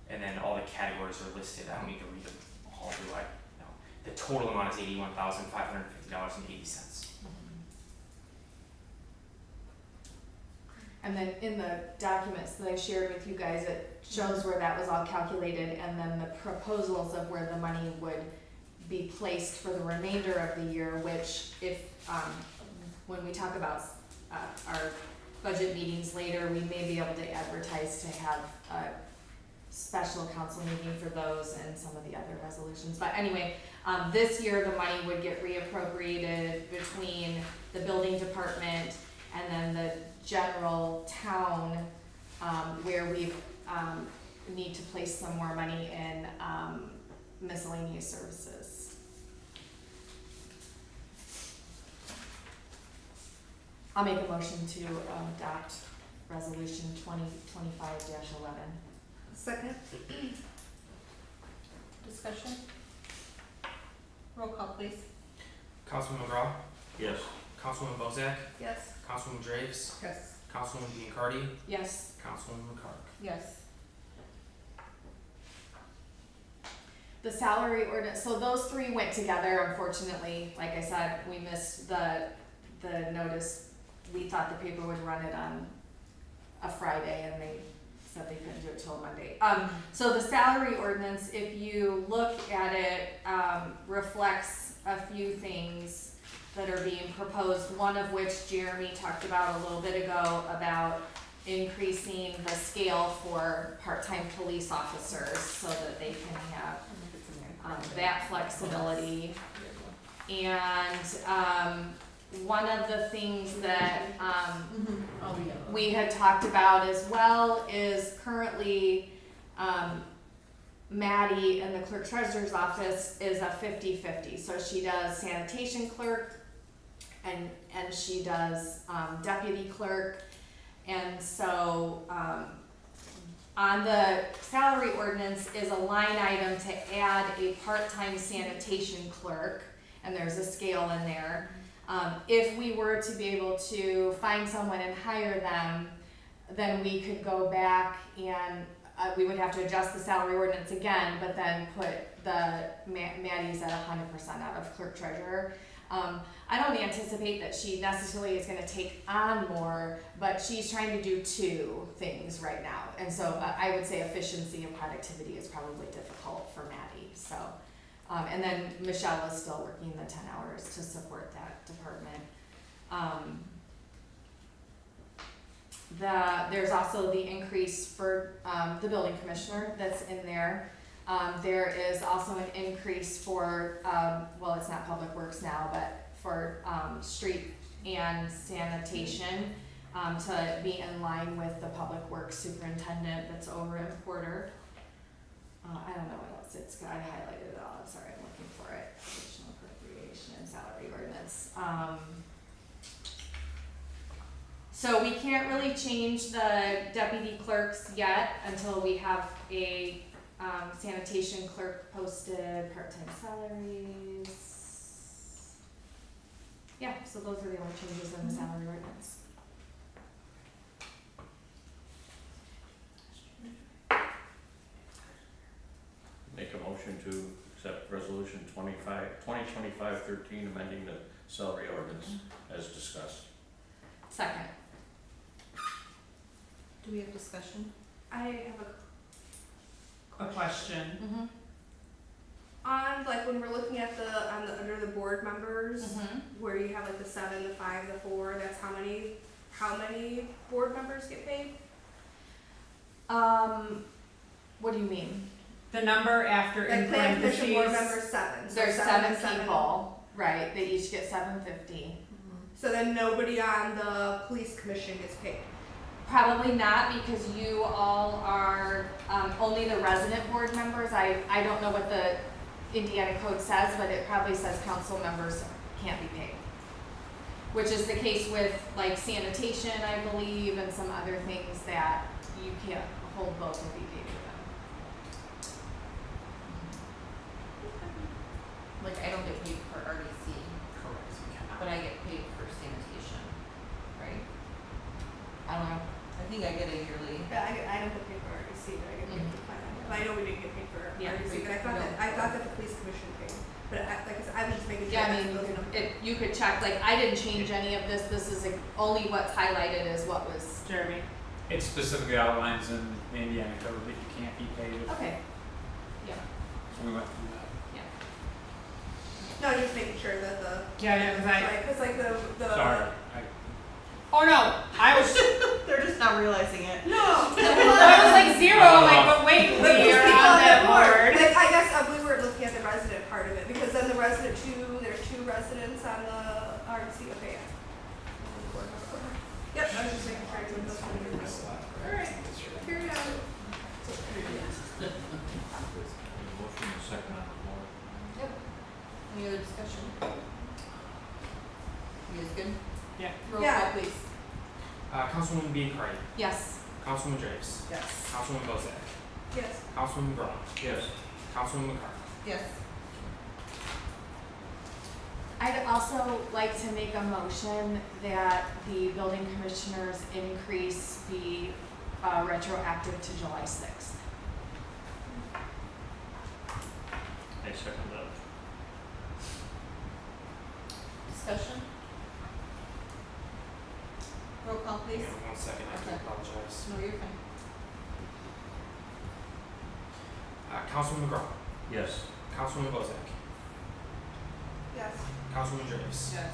And then all the categories are listed. I don't need to read them all, do I? No. The total amount is $81,550.80. And then in the documents that I shared with you guys, it shows where that was all calculated, and then the proposals of where the money would be placed for the remainder of the year, which if, when we talk about, our budget meetings later, we may be able to advertise to have a special council meeting for those and some of the other resolutions. But anyway, this year the money would get reappropriated between the building department and then the general town, where we need to place some more money in miscellaneous services. I'll make a motion to adopt resolution 2025-11. Second. Discussion? Roll call, please. Councilwoman McGraw, Yes. Councilwoman Bozak, Yes. Councilwoman Draves, Yes. Councilwoman Biancardi, Yes. Councilwoman McCark. Yes. The salary ordinance, so those three went together, unfortunately, like I said, we missed the notice. We thought the paper would run it on a Friday, and they said they couldn't do it till Monday. So the salary ordinance, if you look at it, reflects a few things that are being proposed, one of which Jeremy talked about a little bit ago, about increasing the scale for part-time police officers so that they can have that flexibility. And one of the things that we had talked about as well is currently Maddie in the clerk treasurer's office is a 50-50. So she does sanitation clerk and she does deputy clerk. And so on the salary ordinance is a line item to add a part-time sanitation clerk, and there's a scale in there. If we were to be able to find someone and hire them, then we could go back and we would have to adjust the salary ordinance again, but then put the Maddie's at 100% out of clerk treasurer. I don't anticipate that she necessarily is gonna take on more, but she's trying to do two things right now. And so I would say efficiency and productivity is probably difficult for Maddie, so. And then Michelle is still working the 10 hours to support that department. There's also the increase for the building commissioner that's in there. There is also an increase for, well, it's not public works now, but for street and sanitation to be in line with the public works superintendent that's over in Porter. I don't know what else I highlighted it all. I'm sorry, I'm looking for it. Additional appropriation and salary ordinance. So we can't really change the deputy clerks yet until we have a sanitation clerk posted, part-time salaries. Yeah, so those are the only changes in the salary ordinance. Make a motion to accept resolution 2025-13, amending the salary ordinance as discussed. Second. Do we have discussion? I have A question. on, like, when we're looking at under the board members, Mhm. where you have like the 7, the 5, the 4, that's how many board members get paid? What do you mean? The number after Like in plan commission board parentheses, members 7. So There's 7 7 and people, right, they each get $7.50. So then nobody on the police commission gets paid. Probably not, because you all are, only the resident board members. I don't know what the Indiana code says, but it probably says council members can't be paid. Which is the case with like sanitation, I believe, and some other things that you can't hold both and be paid for them. Like, I don't get paid for RDC, Correct, you cannot. but I get paid for sanitation, right? I don't know, I think I get a yearly. Yeah, I don't get paid for RDC, but I get paid for plan. I know we didn't get paid for Yeah, RDC, but I thought that the police commission paid. But like I said, I was just making sure Yeah, I that mean, those numbers. you could check, like, I didn't change any of this. This is only what's highlighted is what was. Jeremy. It specifically outlines in the Indiana code that you can't be paid, Okay. Yeah. so we went through that. No, just making sure that the. Yeah, because I, Like, cause like the. Sorry, oh no, I was, They're just not realizing it. No. I was like 0, like, but wait, But we these are people on on that the board, board. like, I guess we were looking at the resident part of it, because then the resident there's 2 residents on the RDC, okay, yeah. Yep, I was just making sure I did those numbers. Alright, carry on. Motion and second on the floor. Yep. Any other discussion? You guys good? Yeah. Roll Yeah. call, please. Councilwoman Biancardi, Yes. Councilwoman Draves, Yes. Councilwoman Bozak, Yes. Councilwoman Braun, Yes. Councilwoman McCarthy. Yes. I'd also like to make a motion that the building commissioners increase be retroactive to July 6th. I second that. Discussion? Roll call, please. Hang on 1 second, I do Okay. apologize. No, you're fine. Councilwoman Braun, Yes. Councilwoman Bozak, Yes. Councilwoman Draves, Yes.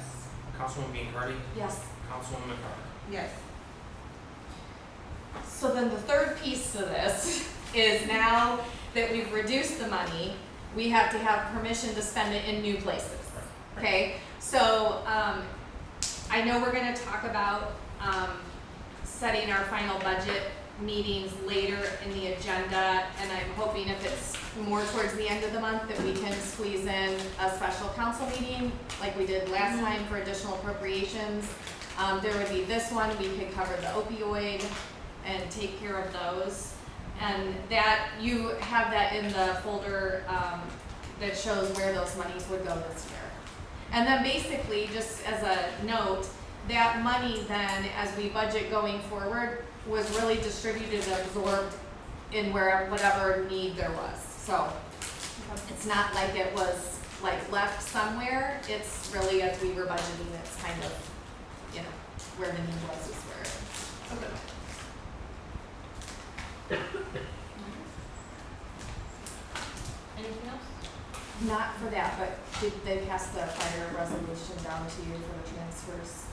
Councilwoman Biancardi, Yes. Councilwoman McCarthy. Yes. So then the third piece to this is now that we've reduced the money, we have to have permission to spend it in new places. Okay, so I know we're gonna talk about setting our final budget meetings later in the agenda, and I'm hoping if it's more towards the end of the month that we can squeeze in a special council meeting like we did last time for additional appropriations. There would be this one, we could cover the opioid and take care of those. And that, you have that in the folder that shows where those monies would go this year. And then basically, just as a note, that money then, as we budget going forward, was really distributed and absorbed in whatever need there was. So it's not like it was like left somewhere, it's really as we were budgeting, it's kind of, you know, where the need was is where it is. Okay. Anything else? Not for that, but did they pass the fire resolution down to you for the transfers?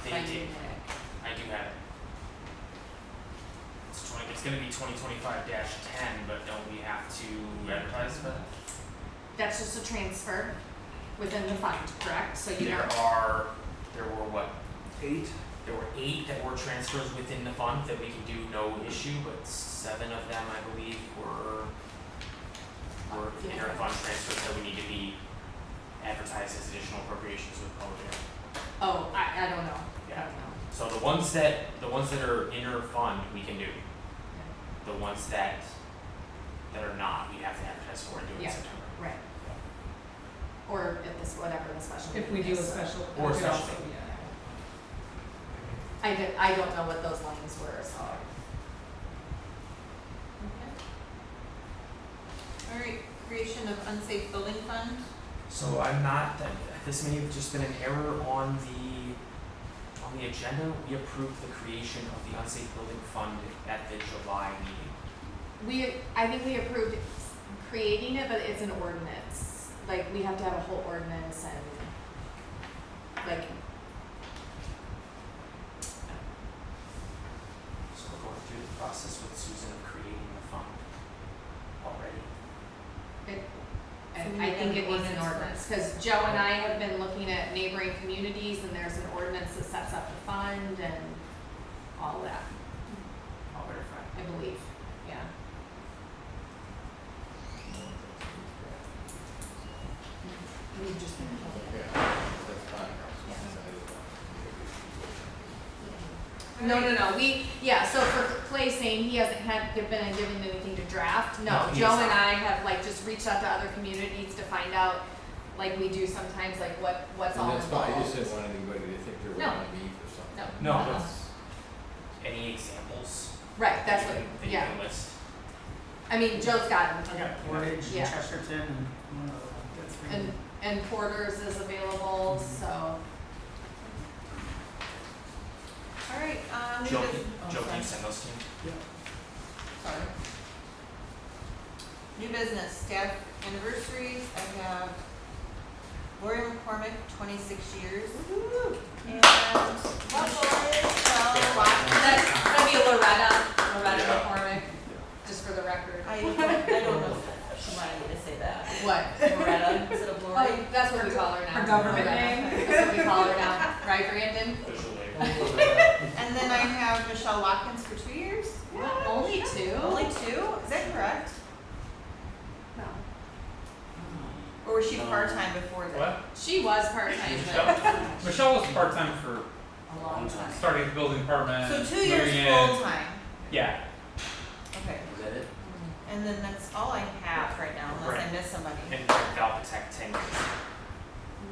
They did. I do have it. It's gonna be 2025-10, but don't we have to advertise for that? That's just a transfer within the fund, correct? So you There were what? 8? There were 8 that were transfers within the fund that we can do no issue, but 7 of them, I believe, were inter-fund transfers that we need to be advertised as additional appropriations with public hearing. Oh, I don't know. I Yeah. don't know. So the ones that are inter-fund, we can do. The ones that are not, we have to advertise for and do it in Yeah. September. Right. Or if this, whatever the special. if we meeting do a is. special. Or a we could special also- meeting. I don't know what those lines were, so. Okay. Alright, creation of unsafe building fund. So I'm not, this may have just been an error on the agenda. We approved the creation of the unsafe building fund at the July meeting. I think we approved creating it, but it's an ordinance. Like, we have to have a whole ordinance and, like, So we're going through the process with Susan of creating the fund already. and So we I need think an it needs an ordinance ordinance, cause Joe and I have been looking at neighboring communities and there's an ordinance that sets up the fund and all that, I'll verify. I believe, yeah. We've just been Yeah, that's fine. No, so for Clay saying he hasn't been given anything to draft, no, No, he Joe has and not. I have like just reached out to other communities to find out, like we do sometimes, like what's all And that's involved. fine, I just didn't want anybody to think there was No. gonna be for something. No. No, that's, any examples? Right, that's that what, you can- that you yeah, can list? I mean, Joe's got I them, got Portage, Yeah. Chesterton, and one other one. That's three. and Porter's is available, so, Alright, new Joe, business. Joe, can you send those to me? Sorry. New business, staff anniversaries, I have Lori McCormick, 26 years. And that's gonna be Loretta Yeah. McCormick, just for the record. I don't know if she wanted me to say that. What? Loretta instead of Lori. Oh, that's what we call her now. Her government Loretta. name. That's what we call her now, right, Brandon? And then I have Michelle Watkins for 2 years. Only two? Only 2? Is that correct? No. Or was she part-time before that? What? She was part-time, but Michelle was part-time for a long time. starting the building department. So 2 years moving in. full-time. Yeah. Okay. Is that it? And then that's all I have right now, unless I Right. missed somebody. And Brent Valpatech, 10 years.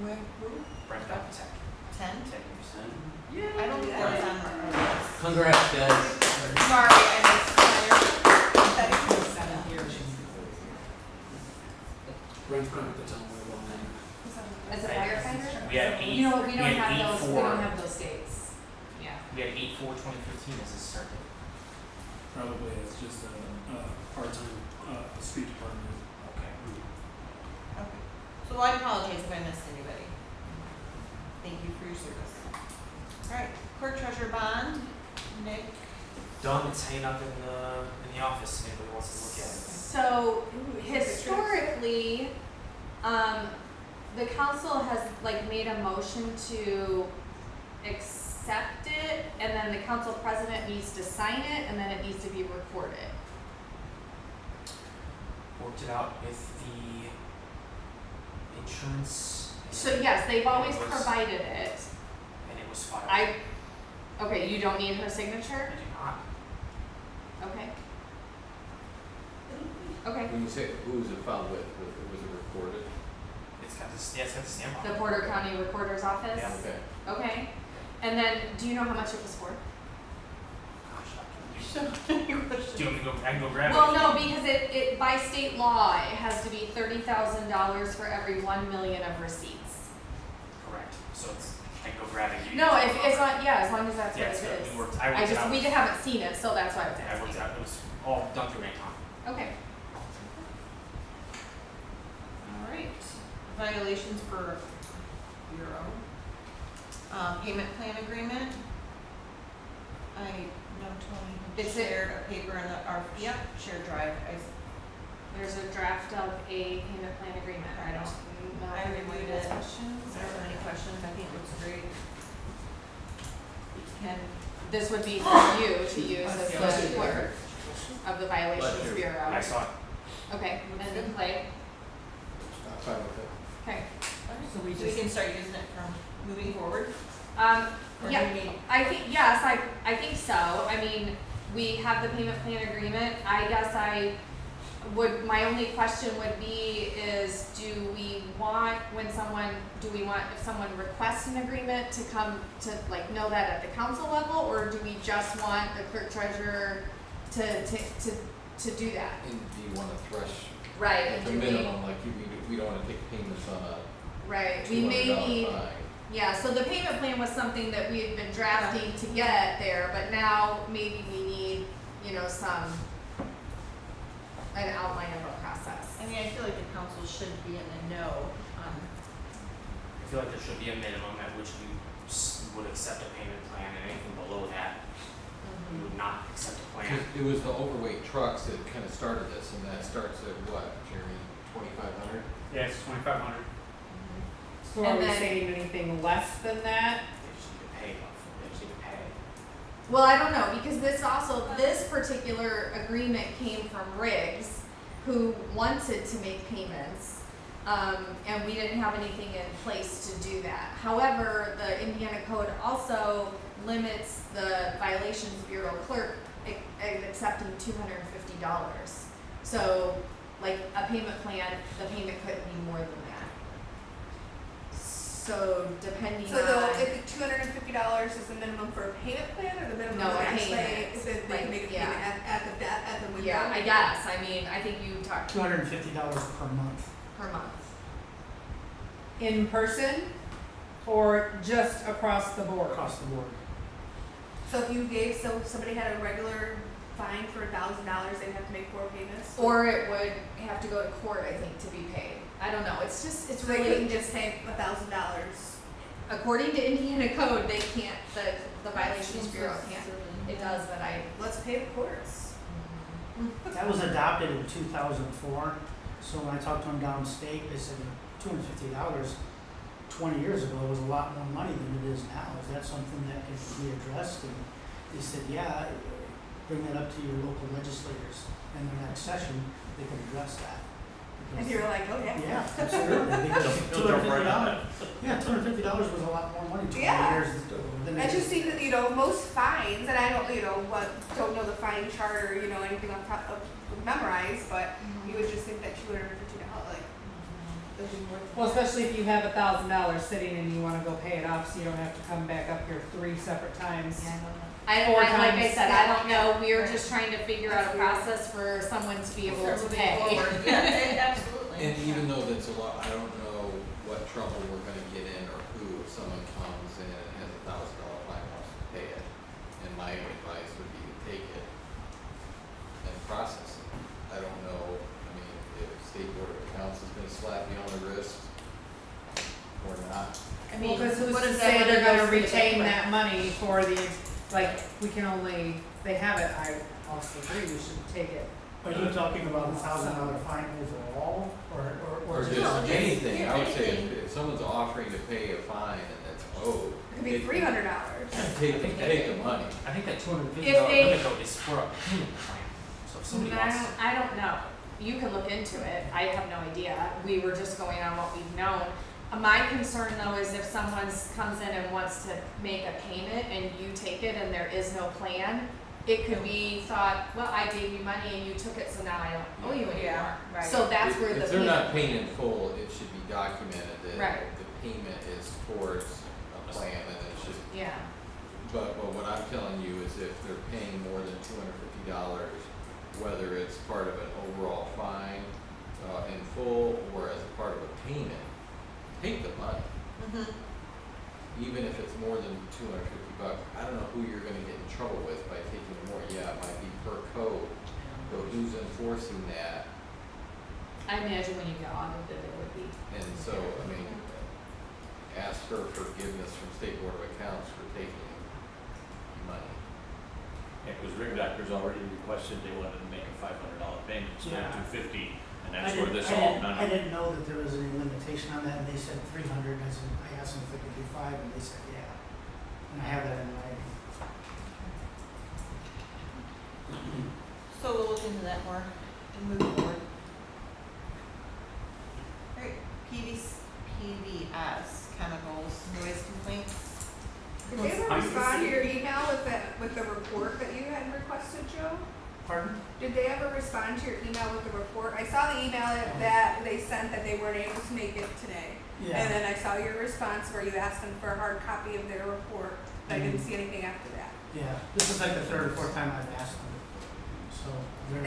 Where, who? Brent Valpatech, 10? 10 years. I don't think that was on our list. Congrats, guys. Sorry, I missed Brent's been at the town way long. As a firefighter? We had eight, You know, we we don't had have those, we 8/4. don't have those dates. Yeah. We had 8/4/2015 as a start date. Probably it's just a part-time, street department. Okay. Okay. So I apologize if I missed anybody. Thank you for your service. Alright, clerk treasurer bond, Nick. Done, it's hanging up in the office, if anybody wants to look at it. So historically, the council has like made a motion to accept it, and then the council president needs to sign it, and then it needs to be recorded. Worked it out with the insurance. and So yes, they've always it was- provided it. And it was filed. Okay, you don't need her signature? I do not. Okay. Okay. When you say, who was it filed with, was it recorded? It's got this, yeah, it's got the stamp on The it. Porter County Recorder's Office? Yeah. Okay. Okay. And then, do you know how much it was for? Gosh, do you want me to go, I can go grab it. Well, no, because it, by state law, it has to be $30,000 for every 1 million of receipts. Correct, so it's, I can go grab it. You- No, if, as long, yeah, as long as that's what Yeah, it it's good, is. we worked it out. We just haven't seen it, so that's why I was I worked asking. it out, it was all done through Aton. Okay. Alright, violations for Bureau. Payment plan agreement. I know Tony It's a- shared a paper in our, yep, shared drive. There's a draft of a payment plan agreement. I don't know. I if anybody reviewed has it. questions. I don't have any questions, I think it looks great. And this would be for you to use as the clerk of the Bless violations you. bureau. I saw it. Okay, and then play. I'm fine with it. Okay. So we can start using it from moving forward? Um, Or do yeah, we need? I think, yes, I think so. I mean, we have the payment plan agreement. I guess my only question would be is, do we want, if someone requests an agreement to come to, like, know that at the council level? Or do we just want the clerk treasurer to do that? And do you want to thresh Right, at and the do we, minimum, like we don't want to take payments on a right, we may $200 need. fine? Yeah, so the payment plan was something that we had been drafting to get there, but now maybe we need, an outline of a process. I mean, I feel like the council should be in the know on, I feel like there should be a minimum at which we would accept a payment plan, and anything below that, we would not accept a plan. Cause it was the overweight trucks that kinda started this, and that starts at what, Jeremy, 2,500? Yeah, it's 2,500. So are And we then- saying anything less than that? They just need to pay off, they just need to pay. Well, I don't know, because this particular agreement came from Riggs, who wanted to make payments, and we didn't have anything in place to do that. However, the Indiana code also limits the violations bureau clerk accepting $250. So, like, a payment plan, the payment couldn't be more than that. So, depending So on. if the $250 is the minimum for a payment plan, or the minimum No, is a actually, payment. is it they Like, can make a yeah. payment at the window? Yeah, I guess, I mean, I think you talked $250 per month. per month. In person or just across the board? Across the board. So if somebody had a regular fine for $1,000, they'd have to make 4 payments? Or it would have to go to court, I think, to be paid. I don't know, it's So they really, couldn't just pay $1,000? according to Indiana code, they can't, the violations bureau can't. It does, but Let's pay the courts. That was adopted in 2004, so when I talked to them downstate, they said $250 20 years ago was a lot more money than it is now. Is that something that can be addressed? And they said, yeah, bring that up to your local legislators in the next session, they could address that. And you're like, oh yeah. Yeah, absolutely, because They'll jump right on $250, yeah, $250 was a lot more money 20 Yeah. years ago than I it just is. think that, most fines, and I don't, don't know the fine chart or, anything off top of memorized, but you would just think that $250, like, would be more. Well, especially if you have $1,000 sitting and you wanna go pay it off, so you don't have to come back up here 3 separate times. I, Four like I times. said, I don't know, we were Right. just trying to figure out a process for someone to be able to pay. yeah, absolutely. And even though that's a lot, I don't know what trouble we're gonna get in or who, if someone comes in and has $1,000 fine, wants to pay it. And my advice would be to take it and process it. I don't know, if State Board of Accounts is gonna slap you on the wrist or not. I Well, mean, cause who's what to is say that they're whether gonna goes to the retain bank? that money for the, like, we can only, they have it, I also agree, we should take it. Are you talking about a $1,000 fine overall, Or just? just just anything, I would say anything. if someone's offering to pay a fine and that's owed. It could be take- $300. Take the money. I think that $250 If they- limit though is for a payment plan, so if somebody wants. I don't know. You can look into it. I have no idea. We were just going on what we've known. My concern though is if someone comes in and wants to make a payment and you take it and there is no plan, it could be thought, well, I gave you money and you took it, so now I don't owe you anymore. Yeah, right. So that's where the If they're payment. not paying in full, it should be documented that Right. the payment is towards a plan and it should. Yeah. But what I'm telling you is if they're paying more than $250, whether it's part of an overall fine, in full or as part of a payment, take the money. Mhm. Even if it's more than $250, I don't know who you're gonna get in trouble with by taking more. Yeah, it might be per code, but who's enforcing that? I imagine when you get audited, it would be. And so, ask for forgiveness from State Board of Accounts for taking money. Yeah, because Rig Doctor's already requested they wanted to make a $500 payment instead of Yeah. $250, and I that's where didn't- this I all didn't- I done. didn't know that there was any limitation on that, and they said 300, and I asked them if they could do 5, and they said, yeah. And I have that in writing. So we'll look into that more and move forward. Alright, PVS chemicals, noise complaints. Did they ever respond to your email with the report that you had requested, Joe? Pardon? Did they ever respond to your email with the report? I saw the email that they sent that they weren't able to make it today. Yeah. And then I saw your response where you asked them for a hard copy of their report, but I didn't see anything after that. Yeah, this is like the 3rd or 4th time I've asked them. So,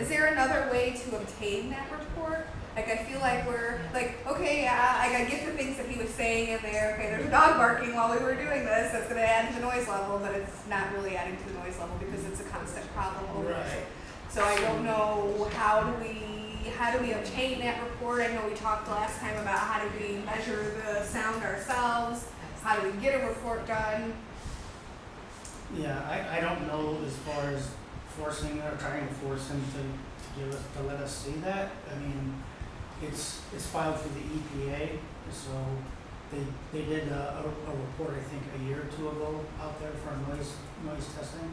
Is there another way to obtain that report? Like, I feel like we're, like, okay, yeah, I get the things that he was saying in there, okay, there's a dog barking while we were doing this, that's gonna add to the noise level, but it's not really adding to the noise level because it's a constant problem over there. Right. So I don't know, how do we how do we obtain that report? I know we talked last time about how do we measure the sound ourselves, how do we get a report done? Yeah, I don't know as far as forcing or trying to force him to give us, to let us see that. I mean, it's filed through the EPA, so they did a report, I think, a year or two ago out there for noise testing.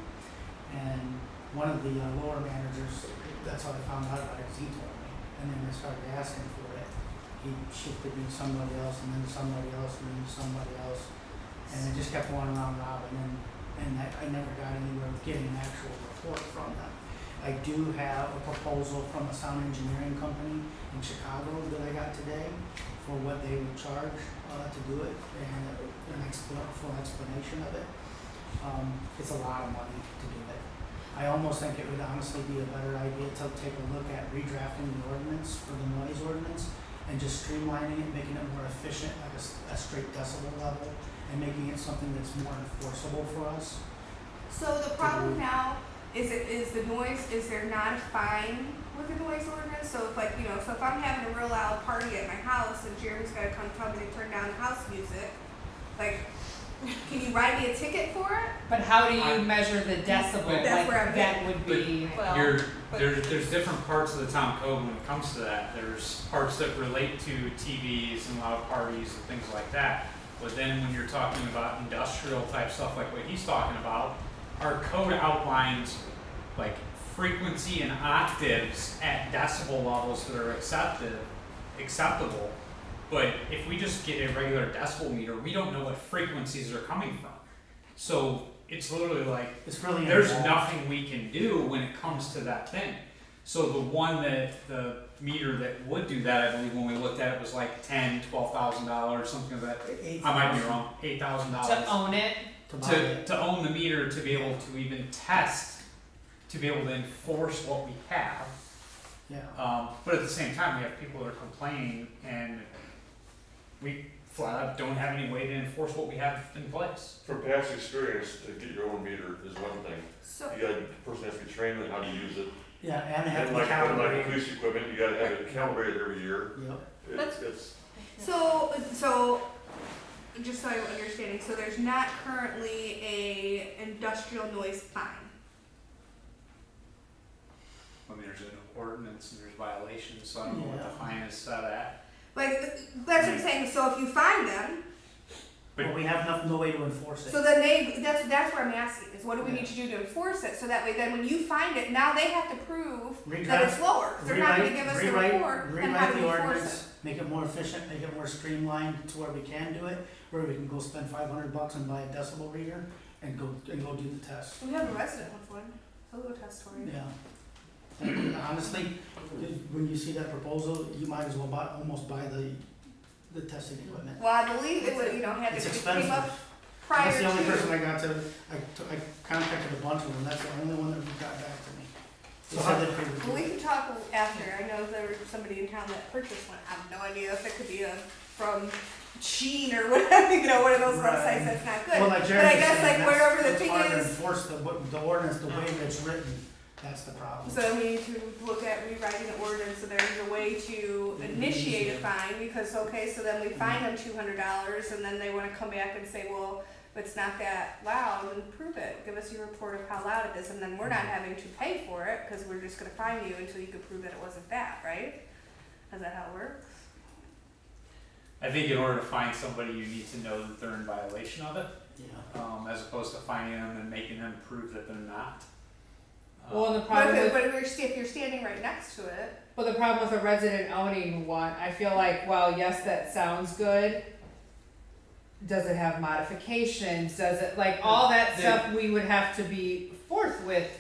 And one of the lower managers, that's how I found out about it, 'cause he told me. And then I started asking for it. He shifted me to somebody else, and then somebody else, and then somebody else. And it just kept going around and robin, and I never got anywhere with getting an actual report from them. I do have a proposal from a sound engineering company in Chicago that I got today for what they would charge to do it, and an full explanation of it. It's a lot of money to do it. I almost think it would honestly be a better idea to take a look at redrafting the ordinance for the noise ordinance and just streamlining it, making it more efficient, like a straight decibel level, and making it something that's more enforceable for us. So the problem now is there not a fine with the noise ordinance? So if like, so if I'm having a real loud party at my house and Jeremy's gotta come tell me to turn down the house music, like, can you write me a ticket for it? But how do you measure the decibel? That's where I'm That would be, Well, There's different parts of the town code when it comes to that. There's parts that relate to TVs and loud parties and things like that. But then when you're talking about industrial type stuff like what he's talking about, our code outlines like frequency and octaves at decibel levels that are acceptable. But if we just get a regular decibel meter, we don't know what frequencies are coming from. So it's literally like, It's really there's involved. nothing we can do when it comes to that thing. So the meter that would do that, I believe when we looked at it, was like $12,000, something like that. I might be wrong, $8,000. to own it, To own the meter, to be able to even test, to be able to enforce what we have. Yeah. But at the same time, we have people that are complaining, and we flat out don't have any way to enforce what we have in place. From past experience, to get your own meter is one thing. So You gotta, the person has to be trained on how to use it. Yeah, and they have to And be like calibrated. police equipment, you gotta have it calibrated every year. Yep. It's so just so I'm understanding, so there's not currently a industrial noise fine. I mean, there's an ordinance and there's violations, so I don't know what the Yeah. fine is set at. Like, that's what I'm saying, so if you find them, But we have no way to enforce it. so then that's what I'm asking, is what do we need to do to enforce it, so that way then when you find it, now they have to prove that it's lower, 'cause they're not gonna give us the report, and how do we enforce it? Make it more efficient, make it more streamlined to where we can do it, where we can go spend $500 and buy a decibel reader and go do the test. We have a resident with one, he'll go test for you. Yeah. And honestly, when you see that proposal, you might as well almost buy the testing equipment. Well, I believe it would, had It's to, it expensive. came up prior That's to. the only person I contacted a bunch of them, that's the only one that got back to me. They said that they would do Well, we it. can talk after. I know there was somebody in town that purchased one. I have no idea if it could be from Sheen or whatever, one of those Right. websites that's not good. Well, like But Jeremy I guess said, like that's- wherever the it's thing hard to is, enforce the ordinance, the way that it's written, that's the problem. so then we need to look at rewriting the ordinance so there's a way to initiate a fine because, okay, so then we fine them $200 and then they wanna come back and say, well, if it's not that loud, then prove it. Give us your report of how loud it is and then we're not having to pay for it because we're just gonna fine you until you can prove that it wasn't that, right? Is that how it works? I think in order to find somebody, you need to know that they're in violation of it, Yeah. as opposed to finding them and making them prove that they're not. well, and the But problem if, with, if you're standing right next to it, well, the problem with a resident owning one, I feel like, well, yes, that sounds good. Does it have modifications? Does it, like, all that stuff we would have to be forthwith.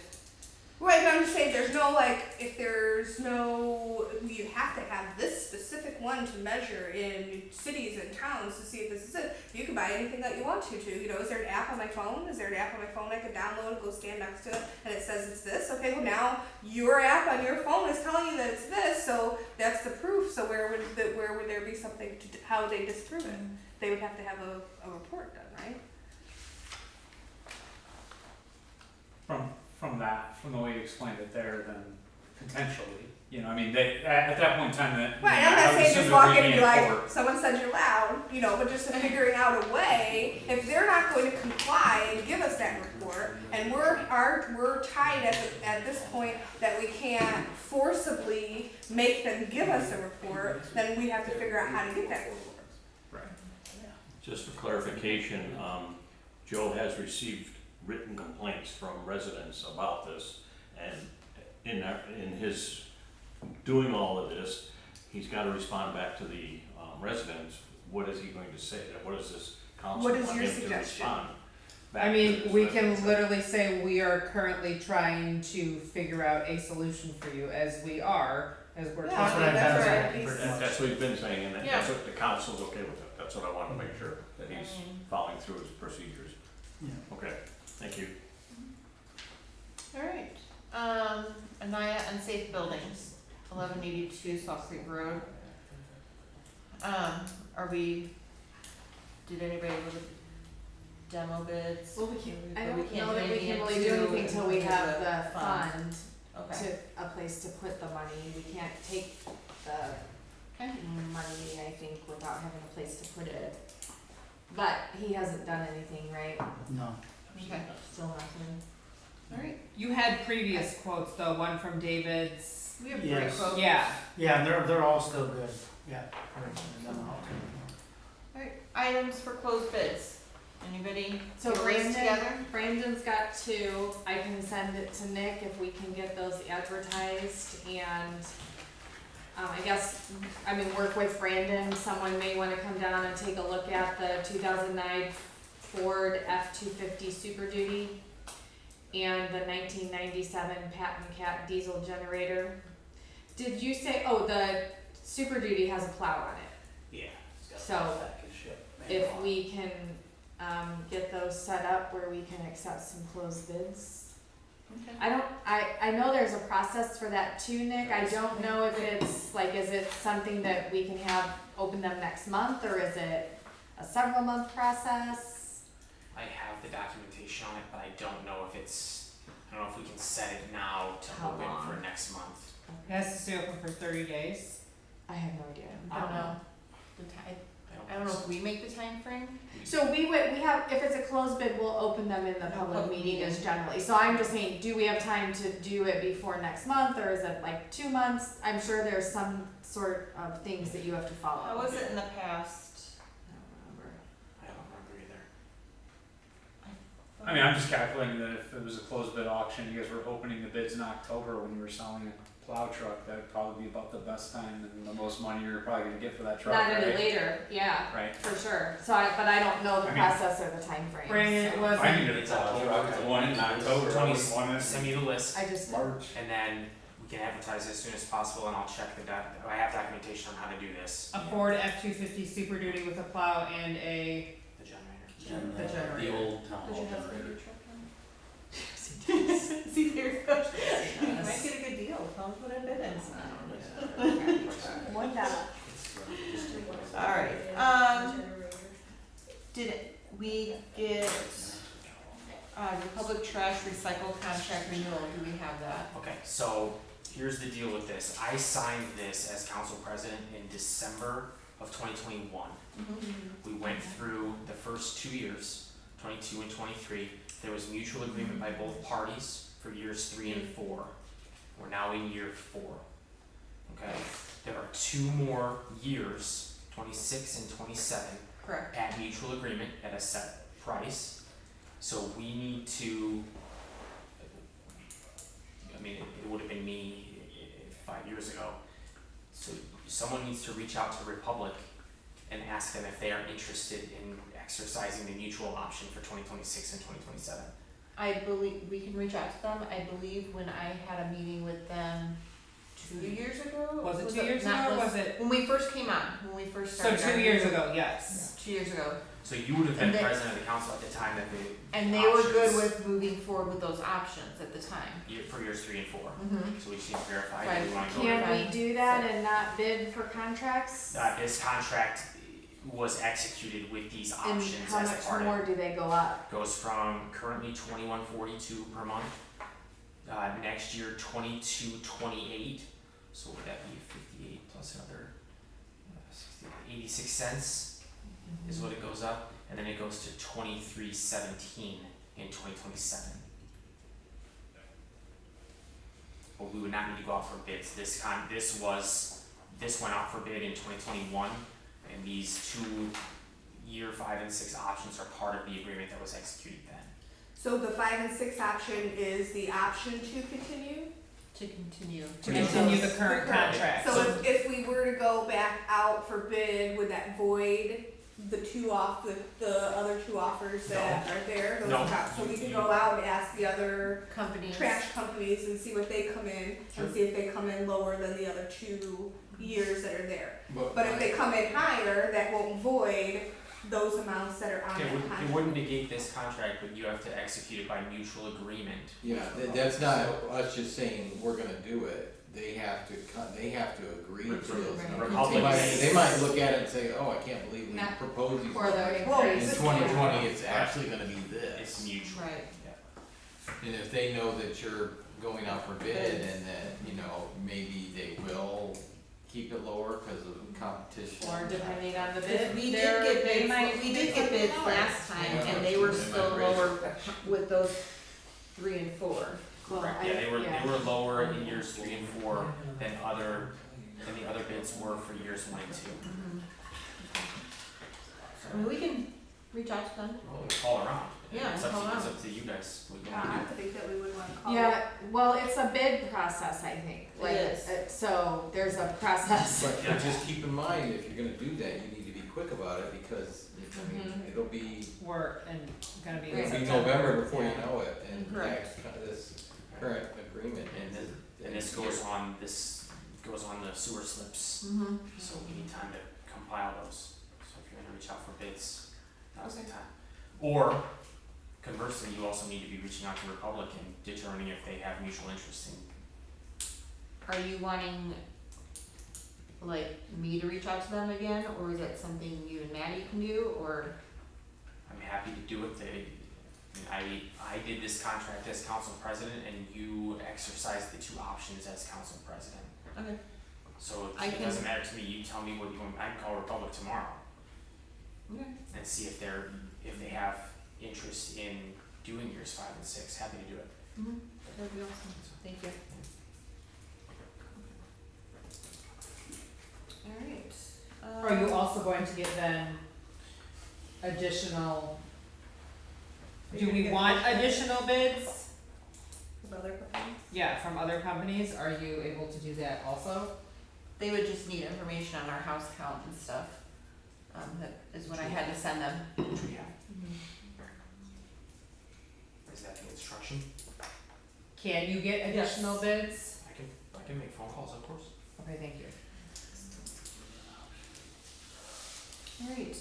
right? But I'm just saying, there's no if there's no, you have to have this specific one to measure in cities and towns to see if this is it. You can buy anything that you want to. Is there an app on my phone? Is there an app on my phone I could download and go stand next to it and it says it's this? Okay, well now your app on your phone is telling you that it's this, so that's the proof. So where would there be something how they disprove it? They would have to have a report done, right? From the way you explained it there, then potentially, you know, I mean, they, at that point in time, that. Right, you know, I'm I not would saying assume just that walk we'd in and be be like, court. someone said you're loud, you know, but just figuring out a way, if they're not going to comply and give us that report, and we're tied at this point that we can't forcibly make them give us a report, then we have to figure out how to get that report. Right. Just for clarification, Joe has received written complaints from residents about this, and in his doing all of this, he's gotta respond back to the residents. What is he going to say? What does this council What is want your him to suggestion? respond back I to mean, his we can residents? literally say we are currently trying to figure out a solution for you as we're Yeah, That's what talking. I've that's done. right. That's what he's been saying, and Yeah. that's what the council's okay with it. That's what I wanted to make sure, that he's following through his procedures. Yeah. Okay, thank you. Alright, Anaya Unsafe Buildings, 1182 South Creek Road. Did anybody look at demo bids? Well, we can't, I But we don't can't know do that we anything can really until- do anything till we until have the the fund Okay, to, a place to put the money. We can't take the okay, money, I think, without having a place to put it. But he hasn't done anything, right? No. okay, Still nothing. alright. You had previous quotes though, one from David's. We have three Yes. quotes. Yeah, Yeah, and they're all still good, yeah. Alright, items for closed bids. Anybody So get raised together? Brandon's got two. I can send it to Nick if we can get those advertised and, I guess, work with Brandon. Someone may wanna come down and take a look at the 2009 Ford F-250 Super Duty and the 1997 Patton Cat diesel generator. Did you say, the Super Duty has a plow on it? Yeah. It's got a So, package, yep. If we can, get those set up where we can accept some closed bids. Okay. I know there's a process for that too, Nick. I don't know if it's, like, is it something that we can have open them next month, or is it a several month process? I have the documentation on it, but I don't know if I don't know if we can set it now to How open long? for next month. it has to stay open for 30 days. I have no idea. I don't know. I don't know if we make the time frame. So we have, if it's a closed bid, we'll open them in the public Public meeting meeting. as generally. So I'm just saying, do we have time to do it before next month, or is it like 2 months? I'm sure there's some sort of things that you have to follow. How was it in the past? I don't remember. I don't remember either. I mean, I'm just calculating that if it was a closed bid auction, you guys were opening the bids in October when you were selling a plow truck, that'd probably be about the best time and the most money you're probably gonna get for that truck, Not any right? later, yeah, Right. for sure. So but I don't know the I mean- process or the timeframe. Brandon, it was I needed a plow truck, the one in October, Tony, one in send me the list, I just, March. and then we can advertise it as soon as possible, and I'll check I have documentation on how to do this. a Ford F-250 Super Duty with a plow and a, The generator. And, The generator. the old town Did hall you have generator. your truck on? See, there you go. You might get a good deal. Tell them what it is. $1. Alright, did we get, Republic Trash Recycle Contract Renewal? Do we have that? Okay, so here's the deal with this. I signed this as council president in December of 2021. We went through the first 2 years, 22 and 23. There was mutual agreement by both parties for years 3 and 4. We're now in year 4. Okay, there are 2 more years, 26 and 27, Correct. at mutual agreement at a set price. So we need to, it would have been me 5 years ago. So someone needs to reach out to Republic and ask them if they are interested in exercising the mutual option for 2026 and 2027. I believe, we can reach out to them. I believe when I had a meeting with them 2 years ago. was it 2 years not ago, or this- was it? When we first came on, when we first So started. 2 years ago, yes. 2 years ago. So you would have been And they- president of the council at the time that And they were good Options. with moving forward with those options at the time. for years 3 and 4. Mm-hmm. So we just need to verify, Right. do we want to go Can with we do that and not bid for contracts? this contract was executed with these And options how as a much part of more do they go up? Goes from currently $21.42 per month, next year $22.28, So would that be 58 plus another 86 cents is what it goes up, and then it goes to 23.17 in 2027. But we would not need to go out for bids. This went out for bid in 2021, and these 2-year 5 and 6 options are part of the agreement that was executed then. So the 5 and 6 option is the option to continue? To continue. To continue the current contract. So if we were to go back out for bid, would that void the other 2 offers that are there? Those No. So we could go out and ask the other Companies. trash companies and see what they come in, Sure. and see if they come in lower than the other 2 years that are there. But if my- they come in higher, that won't void those amounts that are on that contract. It wouldn't negate this contract, but you have to execute it by mutual agreement. Yeah, that's not us just saying we're gonna do it. They have to agree to Right. those Right. numbers. Right. They might look at it and say, oh, I can't believe we Not proposed these for the numbers. increase. In 2020, it's actually gonna be this. It's mutual. Right. And if they know that you're going out for bid and that, maybe they will keep it lower because of competition. Or depending on the Because bid, we they're- did get they bids, might we be did get something bids lower. last time, Yeah. and they were They still might raise lower with those 3 and 4. Correct, yeah, they were lower in years 3 and 4 than the other bids were for years 1 and 2. I mean, we can reach out to them. Well, call around. Yeah, It's up call to, it's around. up to you guys. What you Yeah, wanna I do. would think that we would wanna call. Yeah, well, it's a bid process, I think, It like, is. so there's a process. But just keep in mind, if you're gonna do that, you need to be quick about it because, it'll be Work and gonna be in Right. It'll be September. November before you know it, and Correct. this current agreement ends. And this goes on the sewer slips, Mm-hmm. so we need time to compile those. So if you're gonna reach out for bids, now's the Okay. time. Or conversely, you also need to be reaching out to Republic and determining if they have mutual interest in. Are you wanting, like, me to reach out to them again, or is that something you and Maddie can do, or? I'm happy to do it. I did this contract as council president, and you exercised the 2 options as council president. Okay. So I it can- doesn't matter to me. You tell me what you want. I can call Republic tomorrow Okay. and see if they have interest in doing years 5 and 6. Happy to do it. Mm-hmm. That'd be awesome, thank you. Alright. Are you also going to get then additional, do we want additional bids? With other companies? Yeah, from other companies, are you able to do that also? They would just need information on our house count and stuff. That is what I had to send them. Which we have. Is that the instruction? Can you get additional bids? I can make phone calls, of course. Okay, thank you. Alright,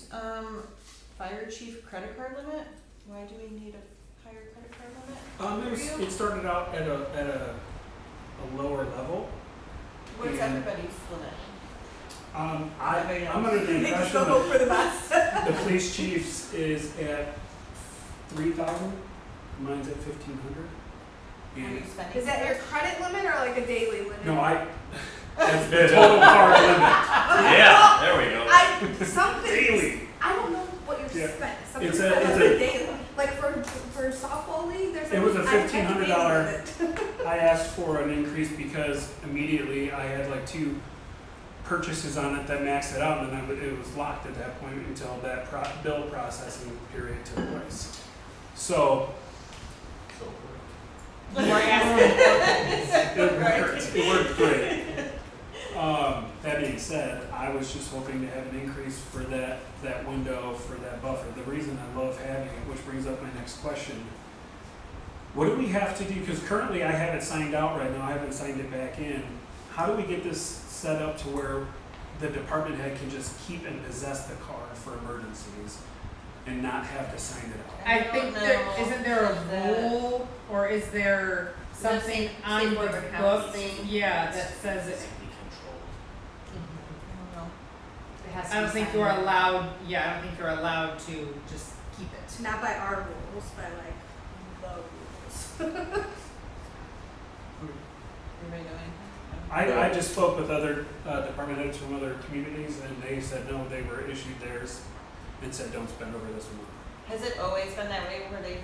fire chief credit card limit, why do we need a higher credit card limit? It started out at a lower level. What's Yeah. everybody's limit? I'm under the They just impression go hope that for the best. the police chief's is at 3,000, mine's at 1,500. What are you And, spending? Is that your credit limit or like a daily limit? no, that's the total car limit, Yeah, there we go. Something. daily. I don't know what you're Yeah. spending. Something It's about a- the daily. Like for softball league, there's It was a I had $1,500 daily limit. I asked for an increase because immediately I had like 2 purchases on it that maxed it out, and then it was locked at that point until that bill processing period took place. So We're asking, it worked great. That being said, I was just hoping to have an increase for that window, for that buffer. The reason I love having it, which brings up my next question, what do we have to do? Because currently I have it signed out right now, I haven't signed it back in. How do we get this set up to where the department head can just keep and possess the car for emergencies and not have to sign it out? I think there, know isn't there a that- rule, or is there something Doesn't on say the Board of Accounts books? thing. Yeah, that says it, Physically controlled. I don't know. It has to I don't be think signed. you're allowed, yeah, I don't think you're allowed to just keep it. Not by our rules, by like the rules. Everybody doing anything? I just spoke with other department heads from other communities, and they said no, they were issued theirs and said don't spend over this amount. Has it always been that way where you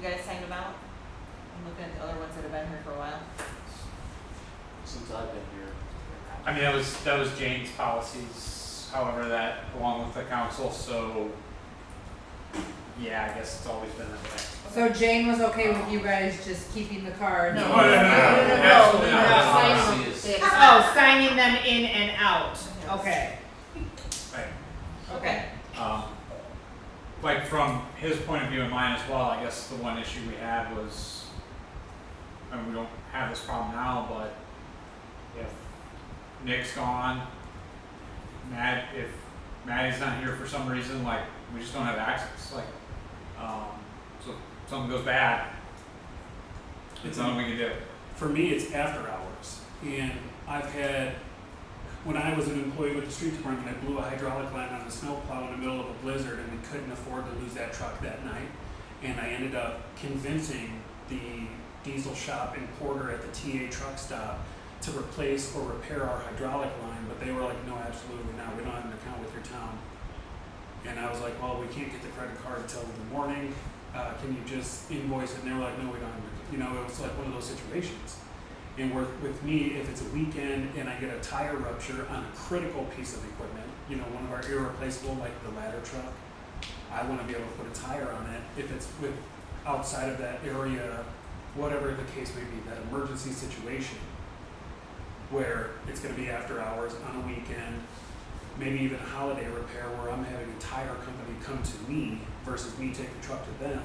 guys signed them out? I'm looking at the other ones that have been here for a while. Since I've been here. I mean, that was Jane's policies, however, that along with the council, so yeah, I guess it's always been that way. So Jane was okay with you guys just keeping the cards? No, absolutely no, not. signing Policy them. is- Oh, signing them in and out, okay. Right. Okay. Like from his point of view and mine as well, I guess the one issue we had was, I mean, we don't have this problem now, but if Nick's gone, if Maddie's not here for some reason, like, we just don't have access, like, so if something goes bad, it's nothing we can do. For me, it's after hours, and I've had, when I was an employee with the street department, I blew a hydraulic line on a snowplow in the middle of a blizzard, and we couldn't afford to lose that truck that night. And I ended up convincing the diesel shop in Porter at the TA truck stop to replace or repair our hydraulic line, but they were like, no, absolutely not, we don't have an account with your town. And I was like, well, we can't get the credit card until the morning, can you just invoice it? And they were like, no, we don't have, it was like one of those situations. And with me, if it's a weekend and I get a tire rupture on a critical piece of equipment, one of our irreplaceable, like the ladder truck, I want to be able to put a tire on it. If it's outside of that area, whatever the case may be, that emergency situation where it's going to be after hours on a weekend, maybe even a holiday repair where I'm having a tire company come to me versus me take the truck to them.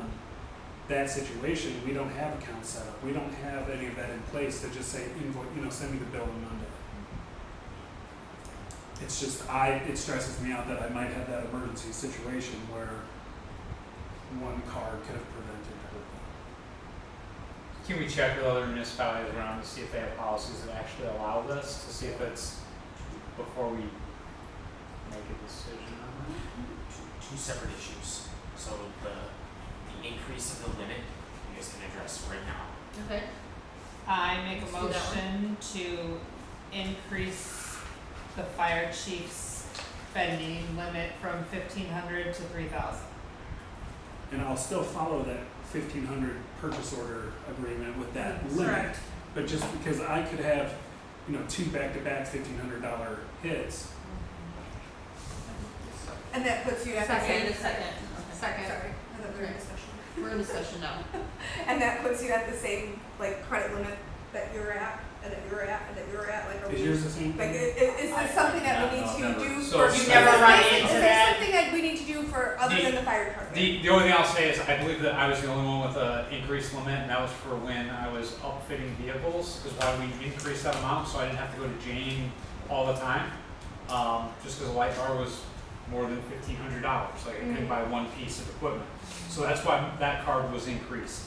That situation, we don't have accounts set up. We don't have any of that in place to just say invoice, send me the bill on Monday. It's just it stresses me out that I might have that emergency situation where one card could have prevented everything. Can we check with other municipalities around to see if they have policies that actually allow this, to see if it's before we make a decision on that? Two separate issues. So the increase of the limit, you guys can address right now. Okay. I make a Let's do that motion to increase the fire chief's spending limit from 1,500 to 3,000. And I'll still follow that 1,500 purchase order agreement with that limit. Correct. But just because I could have, two back-to-back $1,500 hits. And that puts you at the Second, same. second. Second. Sorry, I thought we were in discussion. We're in discussion now. And that puts you at the same credit limit that you're at, and that you're at, and that you're at. Like, are Is we, yours the same like, thing? is this something that we need to never. do So for? you've never run into Is that? this something that we need to do for other than the fire department? The only thing I'll say is I believe that I was the only one with an increased limit, and that was for when I was upfitting vehicles, is why we increased that amount, so I didn't have to go to Jane all the time. Just because a light bar was more than $1,500, like I couldn't buy one piece of equipment. So that's why that card was increased.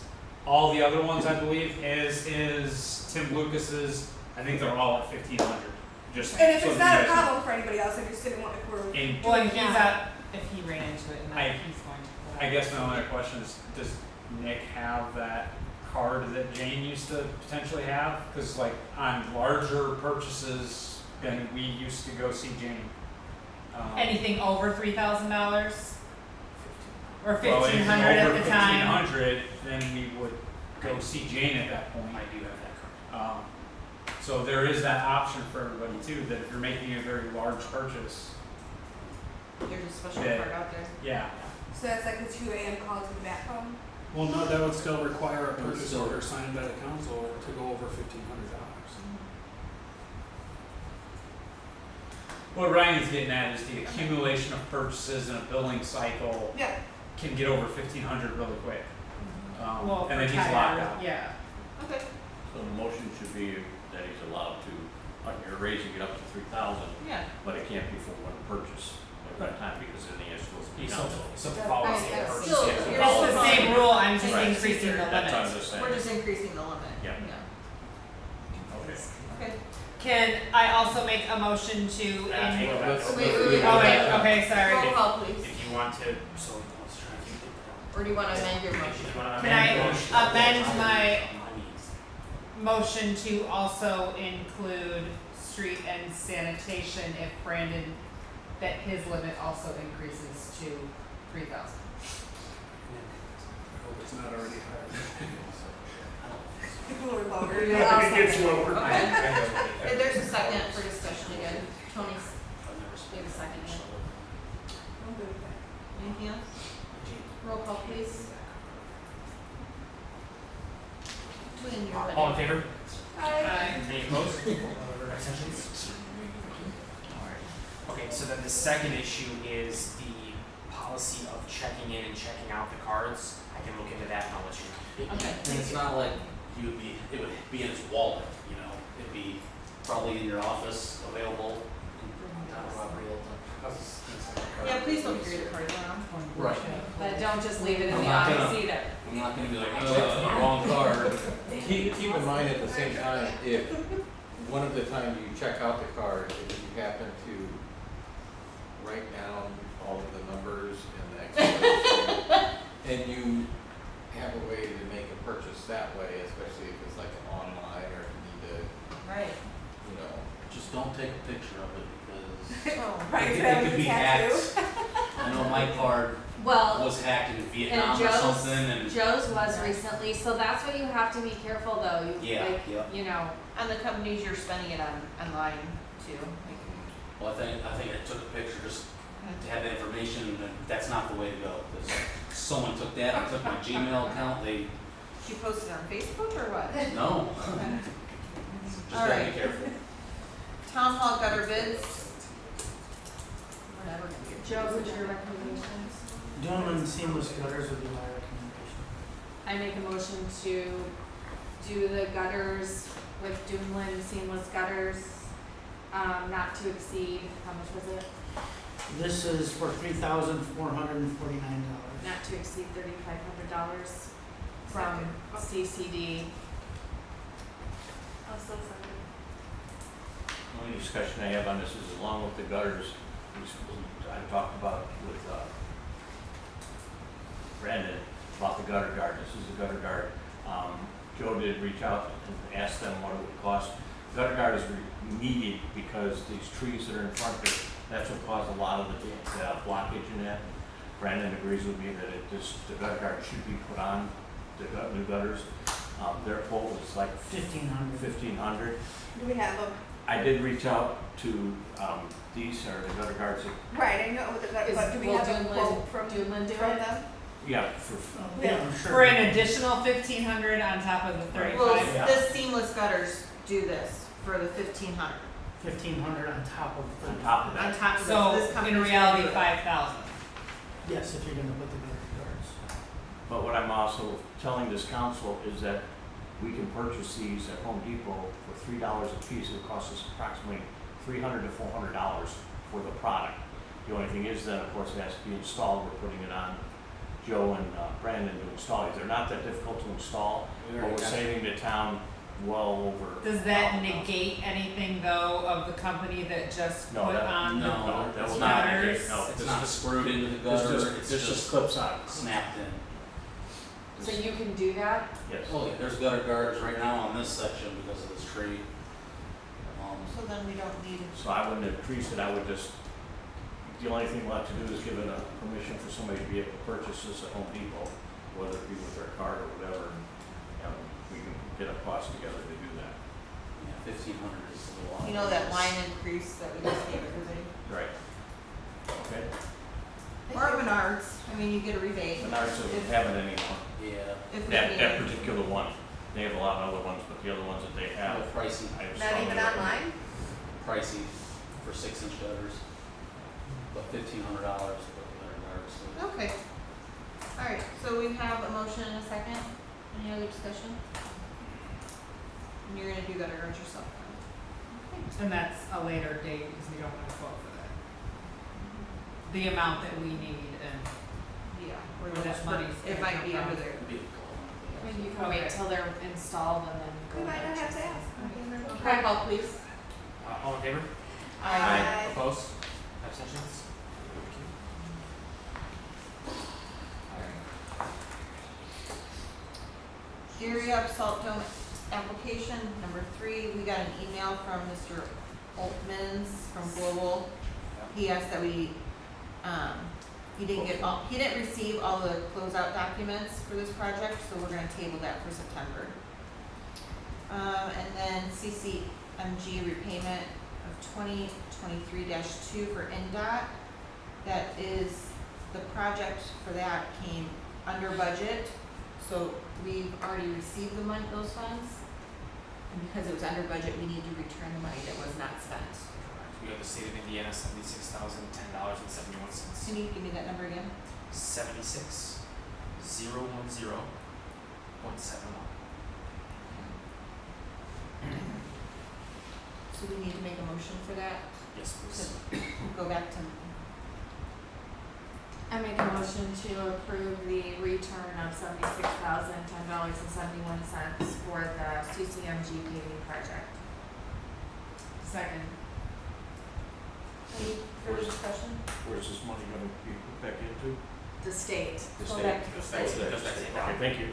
All the other ones, I believe, is Tim Lucas's, I think they're all at 1,500. Just And if so it's that not you a guys know. problem for anybody else, I just didn't want if we're. And Well, and he's up, if he ran into it, and I- then he's going to. I guess my other question is, does Nick have that card that Jane used to potentially have? Because like on larger purchases, then we used to go see Jane. Anything over $3,000? Or Well, anything 1,500 at over the time? 1,500, then we would go see Jane at that point. I do have that card. So there is that option for everybody too, that if you're making a very large purchase, There's a special Yeah. card out there. yeah. So that's like the 2 a.m. call to the back phone. Well, no, that would still require a It would purchase still- order signed by the council to go over $1,500. What Ryan's getting at is the accumulation of purchases in a billing cycle Yeah. can get over 1,500 really quick. Well, And then for he's locked tires, out. yeah. Okay. So the motion should be that he's allowed to, you're raising it up to 3,000, Yeah. but it can't be for one purchase at one time, because then he has to go to the council. So the policy Right, of that's purchase. still- yeah. you're It's still the fine. same rule, I'm just Right. increasing the That's what I'm limit. just saying. We're just increasing the limit. Yeah. Yeah. Okay. Okay. Can I also make a motion to Yeah, take that. let's- Wait, let's- wait, Oh, wait, okay, sorry. Roll call, please. If you want to, so let's try to keep it. Or do you want to amend your If motion? you wanna Can I amend your motion, amend it's my- on my knees. motion to also include street and sanitation if Brandon, that his limit also increases to 3,000. I hope it's not already higher. It's a little lower. Yeah. It gets lower. If there's a second for discussion again, Tony's, I've give a second. I'm good with that. Anything else? Roll call, please. Twin, you're All in favor? Aye. Any opposed? Abstentions? Okay, so then the second issue is the policy of checking in and checking out the cards. I can look into that and I'll let you know. Okay, And it's not like it would be in his wallet, you know, it'd be probably in your office, available. yeah, please don't carry the cards around. Right. But don't just leave it in I'm the not office gonna- either. I'm not gonna be like, wrong card. Keep in mind at the same time, if one of the times you check out the card, if you happen to write down all of the numbers and the expiration, and you have a way to make a purchase that way, especially if it's like online or if you need to, Right. you know. Just don't take a picture of it because Oh, Right, it that could was a be tattoo. hacked. I know my card Well, was hacked in and Vietnam or something and. Joe's was recently, so that's what you have to be careful though, you, Yeah, like, yeah. you know, and the companies you're spending it on online too. Well, I think I took a picture just to have the information, and that's not the way to go, because someone took that, I took my Gmail account, they, She posted on Facebook or what? no, Okay. just All gotta right. be careful. Town hall gutter bids. Whatever. Joe, what's your recommendations? Doing seamless gutters would be my recommendation. I make a motion to do the gutters with Duneland seamless gutters, not to exceed, how much was it? This is for $3,449. Not to exceed $3,500 from CCD. I'll still send it. The only discussion I have on this is along with the gutters, I talked about with, Brandon about the gutter guard. This is the gutter guard. Joe did reach out and ask them what it would cost. Gutter guard is needed because these trees that are in front of it, that's what caused a lot of the blockage in that. Brandon agrees with me that the gutter guard should be put on the new gutters. Their quote was like $1,500. Do we have them? I did reach out to, these are the gutter guards that, Right, I know, but do we Will have a Duneland- quote from Duneland do from it? them? yeah, for, Yeah, I'm sure. For an additional 1,500 on top of the 35. Well, Yeah. the seamless gutters do this for the 1,500. 1,500 on top of on 30. top of On that. top of So this in company's gonna reality, do it. 5,000. Yes, if you're gonna put the guards. But what I'm also telling this council is that we can purchase these at Home Depot for $3 a piece. It costs us approximately $300 to $400 for the product. The only thing is then, of course, it has to be installed. We're putting it on Joe and Brandon to install these. They're not that difficult to install, but we're saving the town well over. Does that negate anything though of the company that just No, put that- on the No, that it's will not, not gutters? negate, no. it's not screwed into the gutter, it's This just clips on. snapped in. So you can do that? Yes. Oh, yeah, there's gutter guards right now on this section because of this tree. So then we don't need. So I wouldn't increase it, I would just, the only thing we'll have to do is give it a permission for somebody to be able to purchase this at Home Depot, whether it be with their card or whatever, and we can get a cost together to do that. Yeah, 1,500 is a lot. You know that line increase that we just gave everybody? Right. Okay, Or Menards, I mean, you get a rebate. Menards doesn't have it anymore, Yeah, If we that need that it. particular one, they have a lot of other ones, but the other ones that they have, pricey, I just. Not strongly even recommend. online? pricey for 6-inch gutters, but $1,500 for the gutter guards. So. Okay. Alright, so we have a motion and a second. Any other discussion? And you're gonna do gutter guards yourself. And that's a later date because we don't have a quote for that. The amount that we need and Yeah. where that money's It gonna might come be from. under there. Maybe you can wait till they're installed and then go. We might not ahead. have to ask. Okay. Roll call, please. All in favor? Aye. Opposed? Abstentions? Gary up salt dome application, number 3, we got an email from Mr. Altmans from Global. He asked that we, he didn't receive all the closeout documents for this project, so we're gonna table that for September. And then CCMG repayment of 2023-2 for NDOT. That is, the project for that came under budget, so we've already received the money, those funds. And because it was under budget, we need to return the money that was not spent. We have the state of Indiana, $76,010.71. Can you give me that number again? 76,010.71. So we need to make a motion for that, Yes, please. to go back to, I make a motion to approve the return of $76,010.71 for the CCMG paving project. Second. any further discussion? Where's this money gonna be put back into? The state. The Go state? back to the Goes state. back to- goes back to Okay, NDOT. thank you.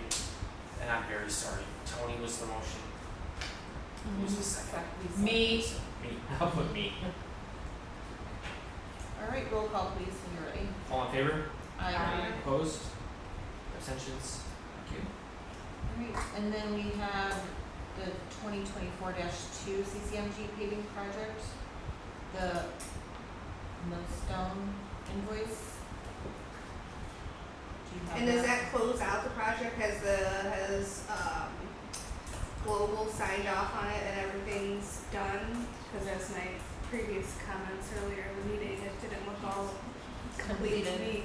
And I'm very sorry, Tony was the motion. Who was the second? Me. Me, I'll put me. All right, roll call please, when you're ready. All in favor? Aye. Opposed? Abstentions? Thank you. Alright, and then we have the 2024-2 CCMG paving project, the Millstone invoice. Do you have And does that close out the project? Has Global signed off on it and everything's done? Cause that's my previous comments earlier in the meeting, it didn't look all complete to me.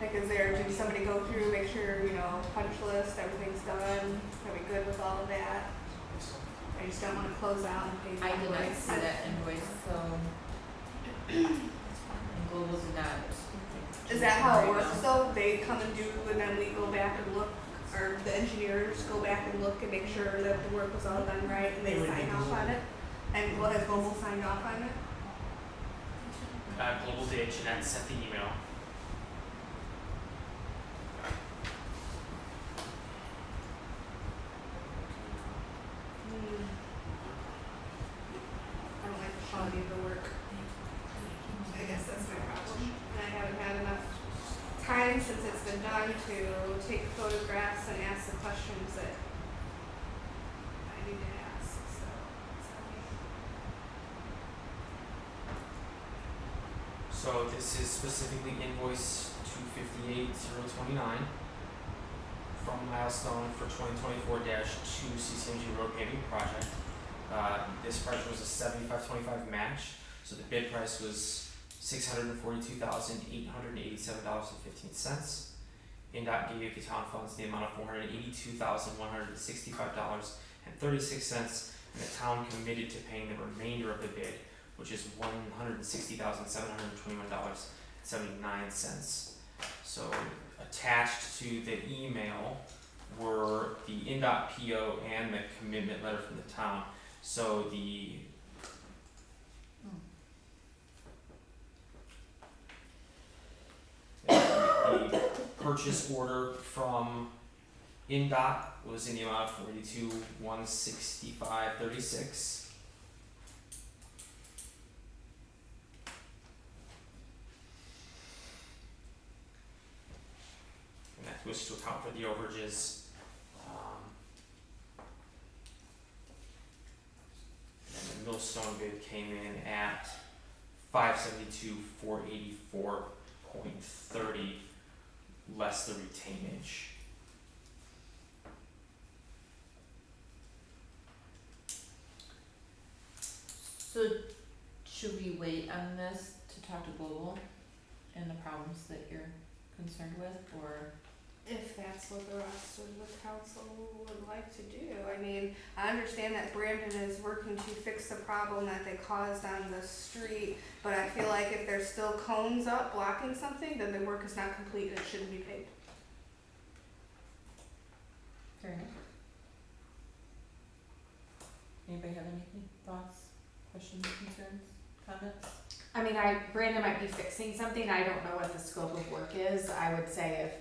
Like, did somebody go through, make sure, punch list, everything's done, are we good with all of that? I just don't wanna close out and pay the I did not invoice. see that invoice, so. And Global did not. Is that how it works though? They come and do, and then we go back and look, or the engineers go back and look and make sure that the work was all done right and they sign off on it? And what has Global signed off on it? Global did, Jeanette sent the email. I don't like the quality of the work. I guess that's my problem. And I haven't had enough time since it's been done to take photographs and ask the questions that I need to ask, so. sorry. So this is specifically invoice 258-029 from Milestone for 2024-2 CCMG road paving project. This project was a 75-25 match, so the bid price was $642,887.15. NDOT gave the town funds the amount of $482,165.36, and the town committed to paying the remainder of the bid, which is $160,721.79. So attached to the email were the NDOT PO and the commitment letter from the town. So the purchase order from NDOT was in the amount of $42,165.36. And that was to account for the overages. And the Millstone bid came in at $572,484.30 less the retainage. So should we wait on this to talk to Global and the problems that you're concerned with, or? If that's what the rest of the council would like to do. I mean, I understand that Brandon is working to fix the problem that they caused on the street, but I feel like if there's still cones up blocking something, then the work is not complete and it shouldn't be paid. Fair enough. Anybody have any thoughts, questions, concerns, comments? I mean, Brandon might be fixing something, I don't know what the scope of work is, I would say if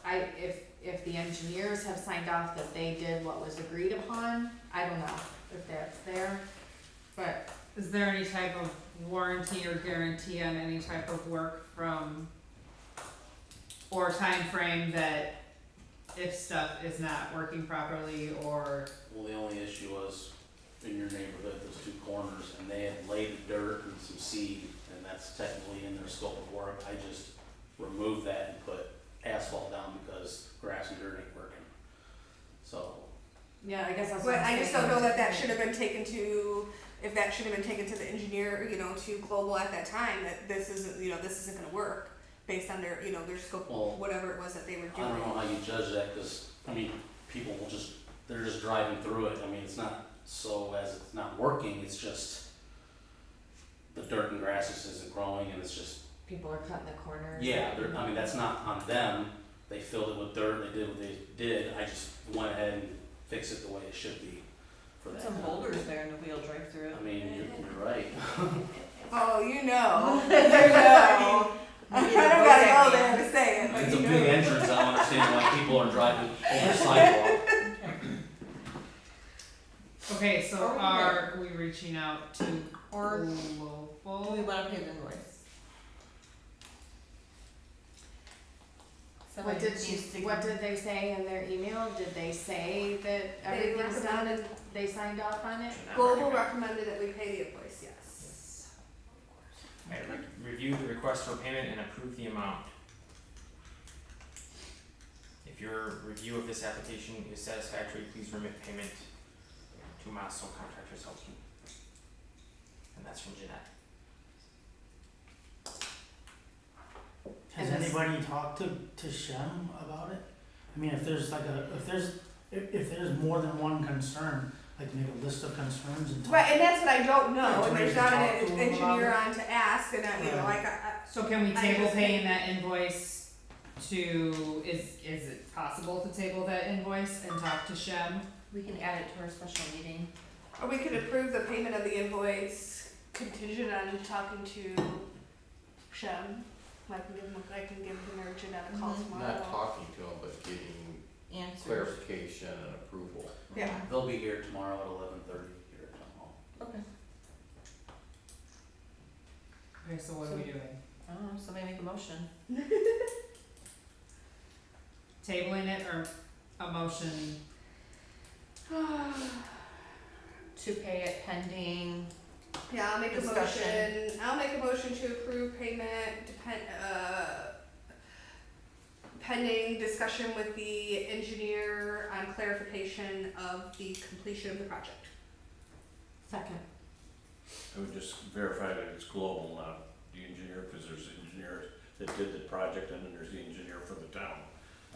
if the engineers have signed off that they did what was agreed upon, I don't know if that's there. But Is there any type of warranty or guarantee on any type of work from, or time frame that if stuff is not working properly or? Well, the only issue was in your neighborhood, those two corners, and they had laid dirt and some seed, and that's technically in their scope of work. I just removed that and put asphalt down because grass and dirt ain't working. So, yeah, I guess that's But what I'm I just saying. don't know that that should have been taken to, if that should have been taken to the engineer, you know, to Global at that time, that this isn't, you know, this isn't gonna work based on their, you know, their scope, Well, whatever it was that they were I doing. don't know how you judge that, cause, I mean, people will just, they're just driving through it. I mean, it's not so as it's not working, it's just the dirt and grass just isn't growing and it's just, People are cutting the corners. yeah, I mean, that's not on them. They filled it with dirt, they did what they did. I just went ahead and fixed it the way it should be for that. Some kind of- boulders there and the wheel drive through it. I mean, you're right. Oh, you know, you know. I don't gotta go there to say it, but It's you a know. big entrance, I don't understand why people are driving over the sidewalk. Okay, so Or we are we reaching out to Or do Global? we wanna pay the invoice? What Somebody did needs to- what did they say in their email? Did they say that everything's done and they signed off on it? Global recommended that we pay the invoice, yes. Alright, review the request for payment and approve the amount. If your review of this application is satisfactory, please remit payment to Milestone Contractors LP. And that's from Jeanette. Has And this- anybody talked to Shem about it? I mean, if there's like if there's more than one concern, like make a list of concerns and talk. Right, and that's what I don't know, Yeah, and there's somebody not to an talk to them engineer about on to ask, and I, you know, like, So can we I table just- paying that invoice to, is it possible to table that invoice and talk to Shem? We can add it to our special meeting. or we could approve the payment of the invoice contingent on talking to Shem. I can give him or Jeanette a call Mhm. tomorrow. Not talking to them, but getting Answers. clarification and approval. Yeah. They'll be here tomorrow at 11:30 here at Town Hall. Okay. Okay, so what are we doing? I don't know, somebody make a motion. Tabling it or a motion? To pay it pending, Yeah, I'll make a Discussion. motion, I'll make a motion to approve payment pending discussion with the engineer on clarification of the completion of the project. Second. I would just verify that it's global, not the engineer, because there's engineers that did the project and then there's the engineer for the town.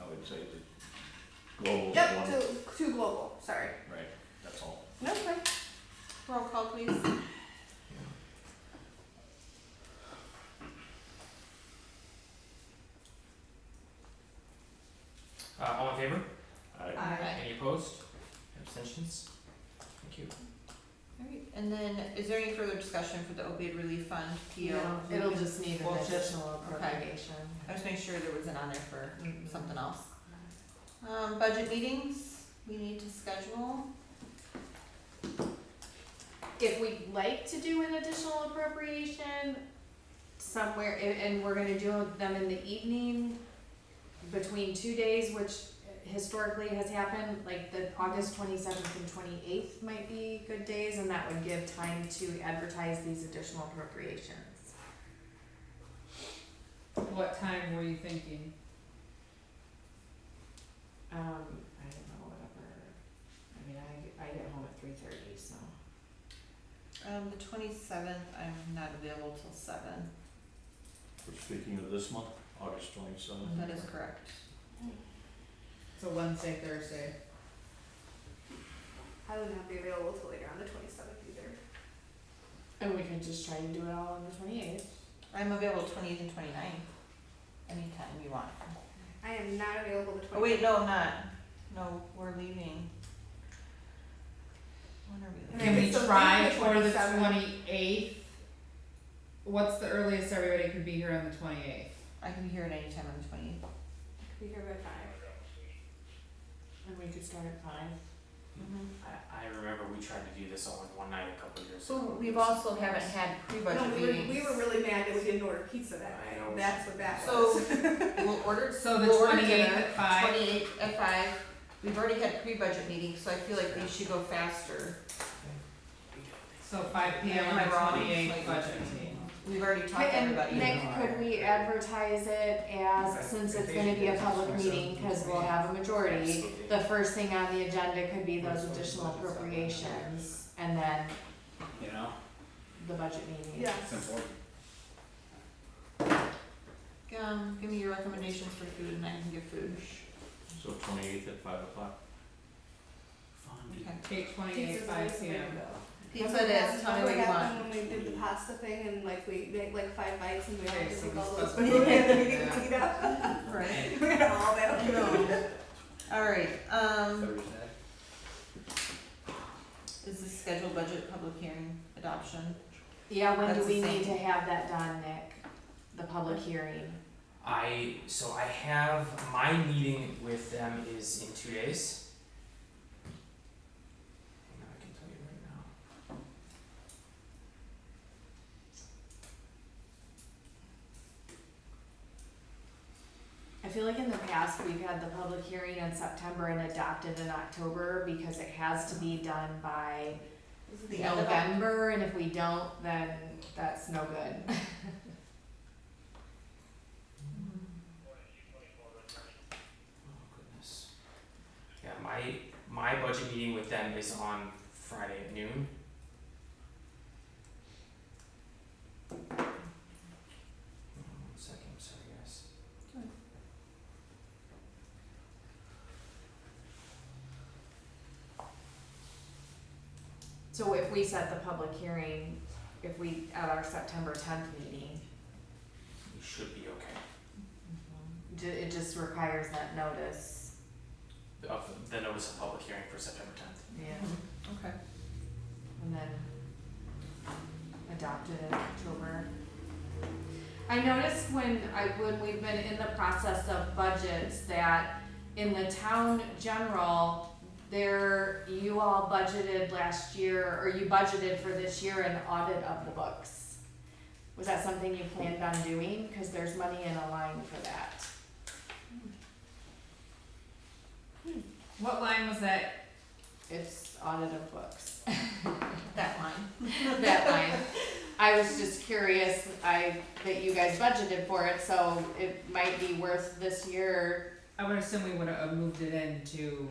I would say that global's the Yep, one, to global, sorry. right, that's all. No, fine. roll call please. All in favor? Aye. Any opposed? Abstentions? Thank you. Alright, and then is there any further discussion for the opioid relief fund PO? No, it'll just need an We'll just- additional okay. appropriation. I just make sure there wasn't on there for something else. Budget meetings, we need to schedule. If we'd like to do an additional appropriation somewhere, and we're gonna do them in the evening between 2 days, which historically has happened, like the August 27th and 28th might be good days, and that would give time to advertise these additional appropriations. What time were you thinking? I don't know, whatever, I mean, I get home at 3:30, so. The 27th, I'm not available till 7. We're speaking of this month, August 27th. That is correct. So Wednesday, Thursday. I would not be available till later on the 27th either. And we could just try to do it all on the 28th. I'm available 28th and 29th, anytime you want. I am not available the 27th. Oh wait, no, I'm not. No, we're leaving. When are we And leaving? I Can could we still try do the for the 27th. 28th? What's the earliest everybody could be here on the 28th? I can be here at any time on the 28th. Be here by 5. start at 5. I remember we tried to do this all in one night a couple of years ago. So we've also haven't had pre-budget No, meetings. we were really mad that we didn't order pizza that I night. know. That's what that So was. we'll order. So the we'll order 28th dinner, at 5. 28th at 5. We've already had pre-budget meetings, so I feel like these should go faster. So 5 PM Am I on the wrong? 28th budget meeting. We've already talked to And everybody. Nick, could we advertise it as, since it's gonna be a public meeting, cause we'll have a majority, the first thing on the agenda could be those additional appropriations, and then You know, the budget meeting. Yes. it's important. Give me your recommendations for food and I can give food. So 28th at 5 o'clock? Okay. Take 28th, Pizza's 5 always the way to PM. go. Pizza it is, tell me what you want. happened when we did the pasta thing and like we made like 5 bites and we all Okay, did so like all we're those, supposed but to- we had to get Yeah. cleaned up. Right. We had all that. No. Alright, Thursday. is the scheduled budget public hearing adoption? Yeah, when do That's the we need to same. have that done, Nick? The public hearing? So I have, my meeting with them is in 2 days. Hang on, I can tell you right now. I feel like in the past, we've had the public hearing in September and adopted in October because it has to be done by Is it the end of November, and if we don't, then that's no good. Oh goodness. Yeah, my budget meeting with them is on Friday at noon. One second, I'm sorry guys. So if we set the public hearing, if we, at our September 10th meeting, We should be okay. it just requires that notice. Of the notice of public hearing for September 10th. Yeah. Okay. And then adopted in October. I noticed when we've been in the process of budgets that in the town general, you all budgeted last year, or you budgeted for this year an audit of the books. Was that something you planned on doing? Cause there's money in a line for that. What line was that? It's audit of books. That line. That line. I was just curious, that you guys budgeted for it, so it might be worth this year. I would assume we would have moved it in to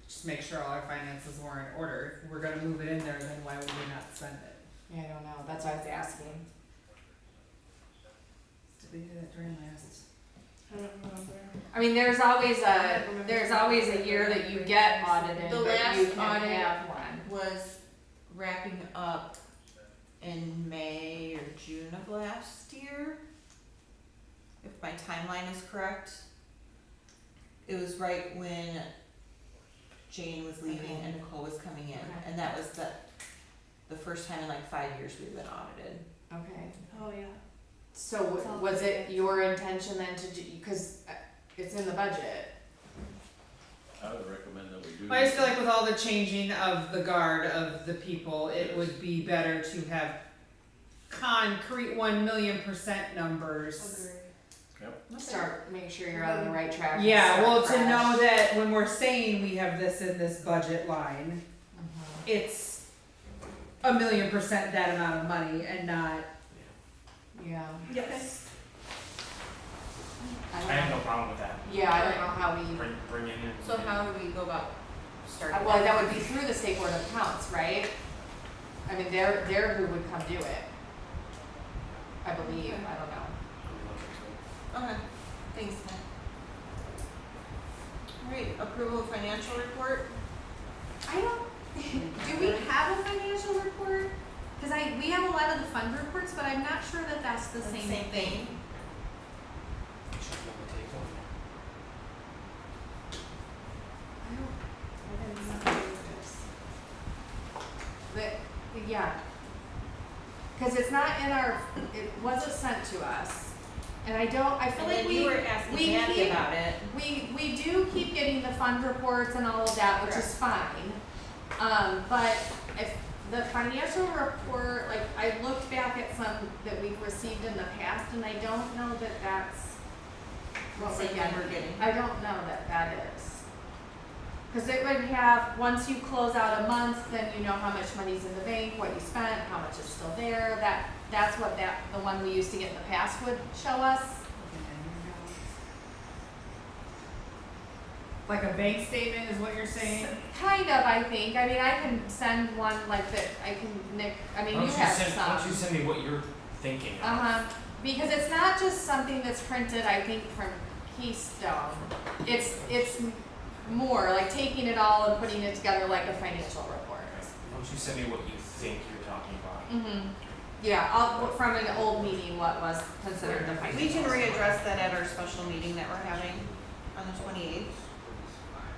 just make sure all our finances were in order. If we're gonna move it in there, then why would we not spend it? Yeah, I don't know, that's why I was asking. Did we do that during last? I don't remember. I mean, there's always a year that you get audited, The but last you can audit have one. was wrapping up in May or June of last year. If my timeline is correct. It was right when Jane was leaving and Nicole was coming in, Okay. and that was the first time in like 5 years we've been audited. Okay. Oh, yeah. So was it your intention then to do, cause it's in the budget? I would recommend that we do. I just feel like with all the changing of the guard of the people, it would be better to have concrete 1,000,000% numbers. Start, make sure you're on the right track. and Yeah, start well, to fresh. know that when we're saying we have this in this budget line, Mhm. it's 1,000,000% that amount of money and not, Yeah. Yes. I I don't have know. no problem with that. Yeah, I don't know how we, Bring in and. So how do we go about starting? well, that would be through the state board of accounts, right? I mean, they're who would come do it. I believe, I don't know. Okay, thanks, Nick. Alright, approval of financial report? I don't, do we have a financial report? Cause we have a lot of the fund reports, but I'm not sure that that's the same thing. Should be on the table. I didn't know this. But, yeah. Cause it's not in our, it wasn't sent to us. And I feel And like then we, you were asking we Kathy keep- about it. we do keep getting the fund reports and all of that, which is fine. But if the financial report, like, I looked back at some that we've received in the past, and I don't know that that's what we're Same thing we're getting. I don't know that that is. Cause it would have, once you close out a month, then you know how much money's in the bank, what you spent, how much is still there, that's what the one we used to get in the past would show us. Like a bank statement is what you're saying? Kind of, I think. I mean, I can send one like that. I can, Nick. I mean, Why you don't have send, some. why don't you send me what you're thinking of? Because it's not just something that's printed. I think from Keystone. It's more like taking it all and putting it together like a financial report. Why don't you send me what you think you're talking about? Yeah, I'll from an old meeting. What was considered the financial. We can readdress that at our special meeting that we're having on the 28th.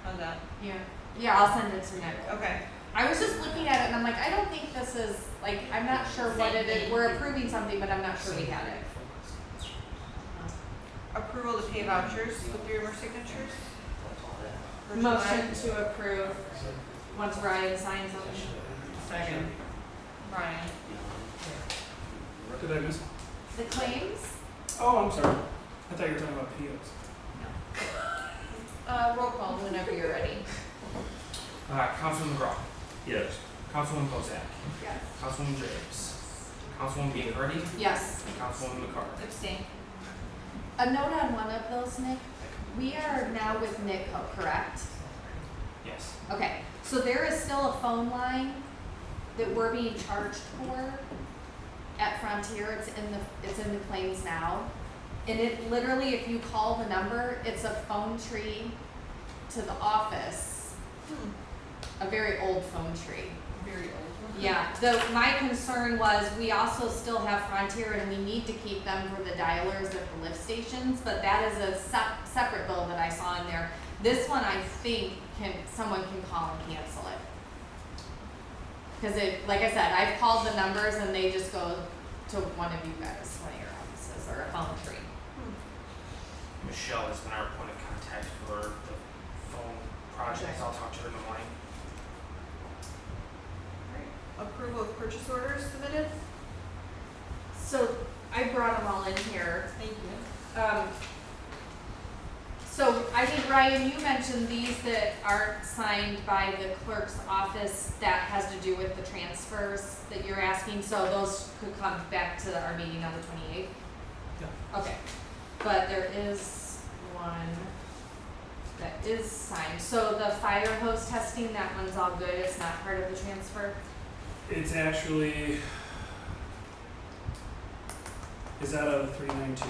How's that? Yeah, I'll send it to Nick. Okay. I was just looking at it and I'm like, I don't think this is, like, I'm not sure what it is. We're approving something, but I'm not sure we had it. Approval to pay vouchers with 3 or more signatures? For July? Motion to approve, once Ryan signs them. Second. Brian. What did I miss? The claims, Oh, I'm sorry. I thought you were talking about POs. Roll call whenever you're ready. Councilman McGraw, Yes. Councilwoman Bozak, yes. Councilwoman Jacobs, Councilwoman Biancardi, Yes. and Councilwoman McCarthy. Abstain. A note on one of those, Nick, we are now with NICO, correct? Yes. Okay, so there is still a phone that we're being charged for at Frontier. It's in the claims now. And it literally, if you call the number, it's a phone tree to the office. A very old phone tree. Very old. Yeah, my concern was we also still have Frontier and we need to keep them for the dialers at the lift stations, but that is a separate bill that I saw in there. This one, I think, someone can call and cancel it. Cause like I said, I've called the numbers and they just go to one of you guys, one of your offices, or a phone tree. Michelle has been our point of contact for the phone projects. I'll talk to her in the morning. Approval of purchase orders submitted? So I brought them all in here. Thank you. So I think, Ryan, you mentioned these that aren't signed by the clerk's office. That has to do with the transfers that you're asking, so those could come back to our meeting on the 28th? Yeah. Okay, but there is one that is signed. So the fire hose testing, that one's all good, it's not part of the transfer? It's actually. Is that a 392?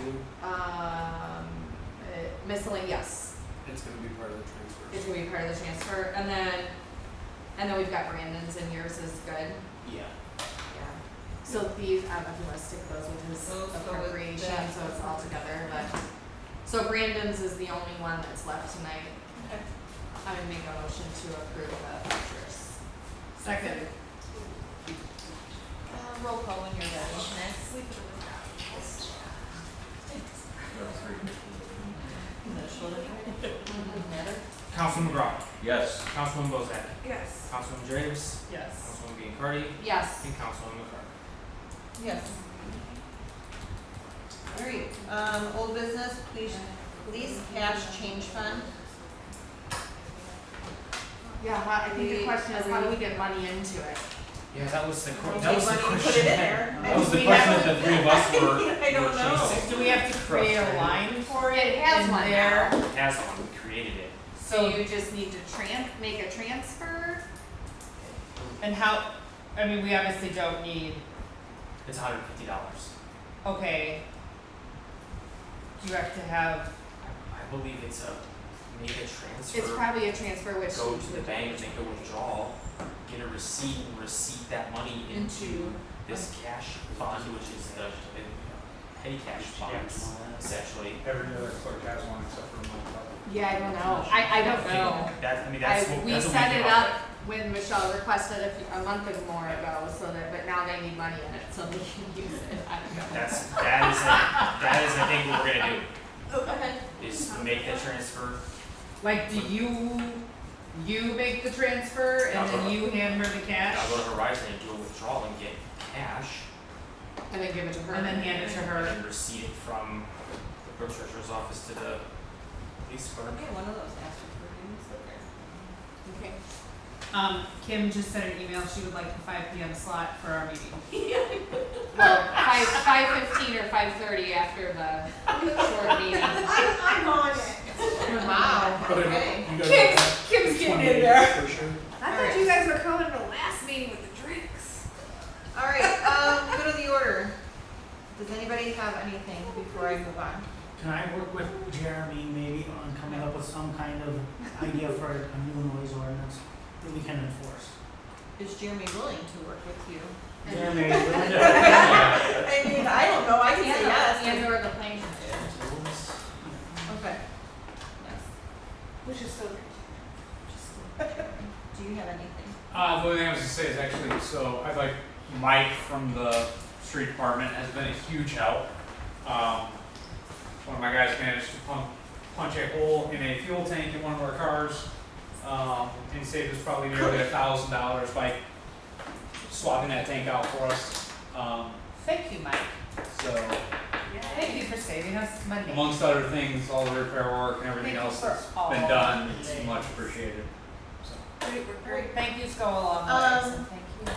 Miscellaneous, yes. It's gonna be part of the transfer. It's gonna be part of the transfer, and then we've got Brandon's, and yours is good. Yeah. Yeah. So these, I don't know if you wanna stick those with his Those go with appropriation, that. so it's all together, but. So Brandon's is the only one that's left tonight. Okay. I would make a motion to approve the vouchers. Second. Roll call when you're ready. Councilman McGraw, Yes. Councilwoman Bozak, Yes. Councilwoman Jacobs, Yes. Councilwoman Biancardi, Yes. and Councilwoman McCarthy. Yes. Alright, old business, police cash change fund. Yeah, I think the question is, how do we get money into it? Yeah, that was the We'll that was take the money and question. put it in there. That was the We question have- that the three of us were. I don't were know. chasing. Do we have to create a line for it? It has in one there? now. It has one, we created it. So you just need to make a transfer? And how, I mean, we obviously don't need, It's $150. okay. Do you have to have, I believe it's make a transfer. It's probably a transfer, which. Go to the bank, make a withdrawal, get a receipt, and receipt that money into this cash fund, which is the petty cash fund, essentially. Every other clerk has one except for mine. Yeah, I don't know. I don't know. That, I mean, that's what, We that's what set we it came up, when Michelle requested a month or more ago, so that, but now they need money in it, so they can use it. I don't know. that is I think what we're gonna do, Okay. is make that transfer. Like, do you make the transfer and then you hand her the cash? I'll go to Horizon and do a withdrawal and get cash, And then give it to her. And then hand it to her. and receipt it from the clerk treasurer's office to the police clerk. Okay, one of those asked for forgiveness, okay. Okay. Kim just sent an email, she would like the 5 p.m. slot for our meeting. Well, 5:15 or 5:30 after the short meeting. I'm on it. Wow, But okay. you guys Kim's getting in 28 there. for sure. I Alright. thought you guys were coming to the last meeting with the drinks. Alright, go to the order. Does anybody have anything before I move on? Can I work with Jeremy maybe on coming up with some kind of idea for a new noise ordinance that we can enforce? Is Jeremy willing to work with you? Jeremy, I mean, I don't know, I can say yes. And or the planning. Okay. Yes. Which is so Do you have anything? The only thing I was gonna say is actually, so I'd like Mike from the street department has been a huge help. One of my guys managed to punch a hole in a fuel tank in one of our cars. And saved us probably nearly $1,000 by swapping that tank out for us. Thank you, Mike. So Thank you for saving us money. amongst other things, all the repair work and everything Thank you else for that's all been done, the it's things. much appreciated. So. Great, thank yous go a long way, so Um, thank you.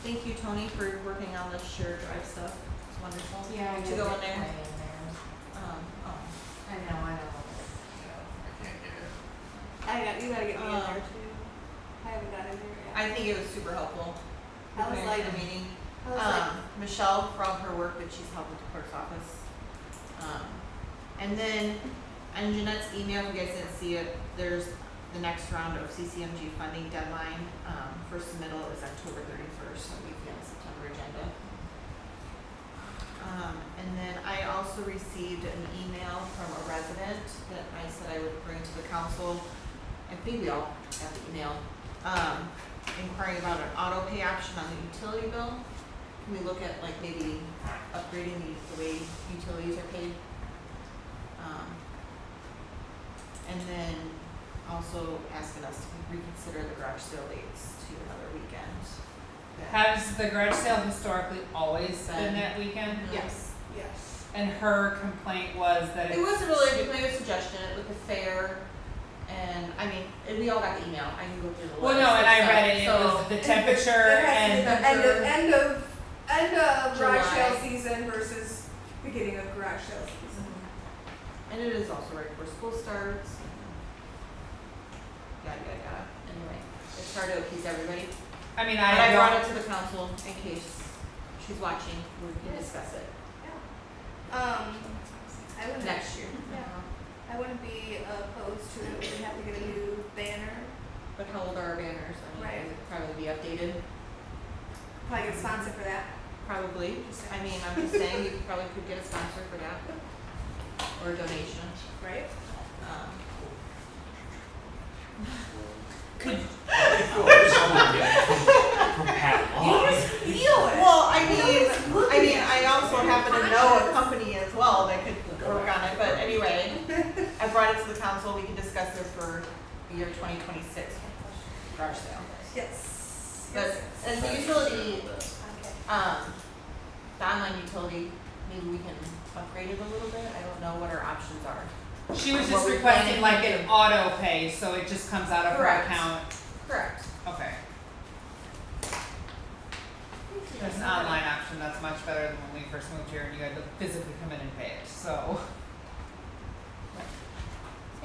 Thank you, Tony, for working on the shared drive stuff. It's wonderful. Yeah, I To did go get in there. mine in there. Oh. I know. I can't get it. You gotta get me in Um, there too. I haven't got in there yet. I think it was super helpful. I was preparing like- for the meeting. I was like, Michelle for all her work that she's helped with the clerk's office. And then on Jeanette's email, if you guys didn't see it, there's the next round of CCMG funding deadline, for submittal is October 31st, so we've got a September agenda. And then I also received an email from a resident that I said I would bring to the council. I think we all got the email, inquiring about an auto pay option on the utility bill. Can we look at like maybe upgrading the way utilities are paid? And then also asking us to reconsider the garage sale dates to another weekend. Has the garage sale historically always been that weekend? Yes. yes. And her complaint was that It wasn't really a clear suggestion, it looked fair, and I mean, and we all got the email, I can go through the list. Well, no, and I of read it, it stuff. was the temperature It has to and be the end of garage July. sale season versus beginning of garage sale season. And it is also right before school starts. Yada. Anyway, it's hard to appease everybody. I mean, But I I brought don't, it to the council in case she's watching, we can discuss it I wouldn't. next year. I wouldn't be opposed to it. We have to get a new banner. But how old are our banners? I mean, Right. it would probably be updated. Probably get a sponsor for that. Probably. I mean, I'm just saying, you probably could get a sponsor for that. Or a donation. Right? Well, I mean, I also happen to know a company as well that could work on it, but anyway, I brought it to the council, we can discuss it for the year 2026 garage sale. Yes. But as the utility, the online utility, maybe we can upgrade it a little bit, I don't know what our options are. she was What just we're requesting planning like to an do. auto pay, so it just comes out of her Correct. account. Correct. Okay. There's an online option that's much better than when we first moved here and you had to physically come in and pay it, so.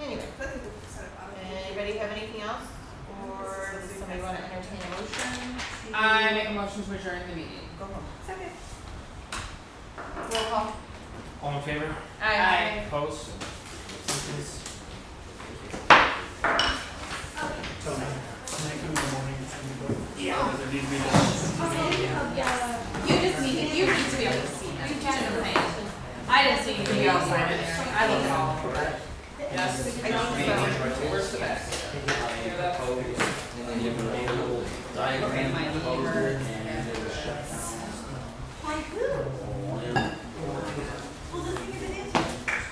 Anyway, I think we can set up auto pay. anybody have anything else? Or does somebody wanna entertain a motion? I make a motion to adjourn the meeting. Go home. Second. Roll call. All in favor? Aye. Opposed? Abstentions? Tony, can I come in the morning and go? Yeah. Does it need to be done? You just need to, you need to be able to see it. You can. I didn't see anything else on it. I looked at all of it. Yes. I think so. Where's the back? Here, that's- diagram might of need how to to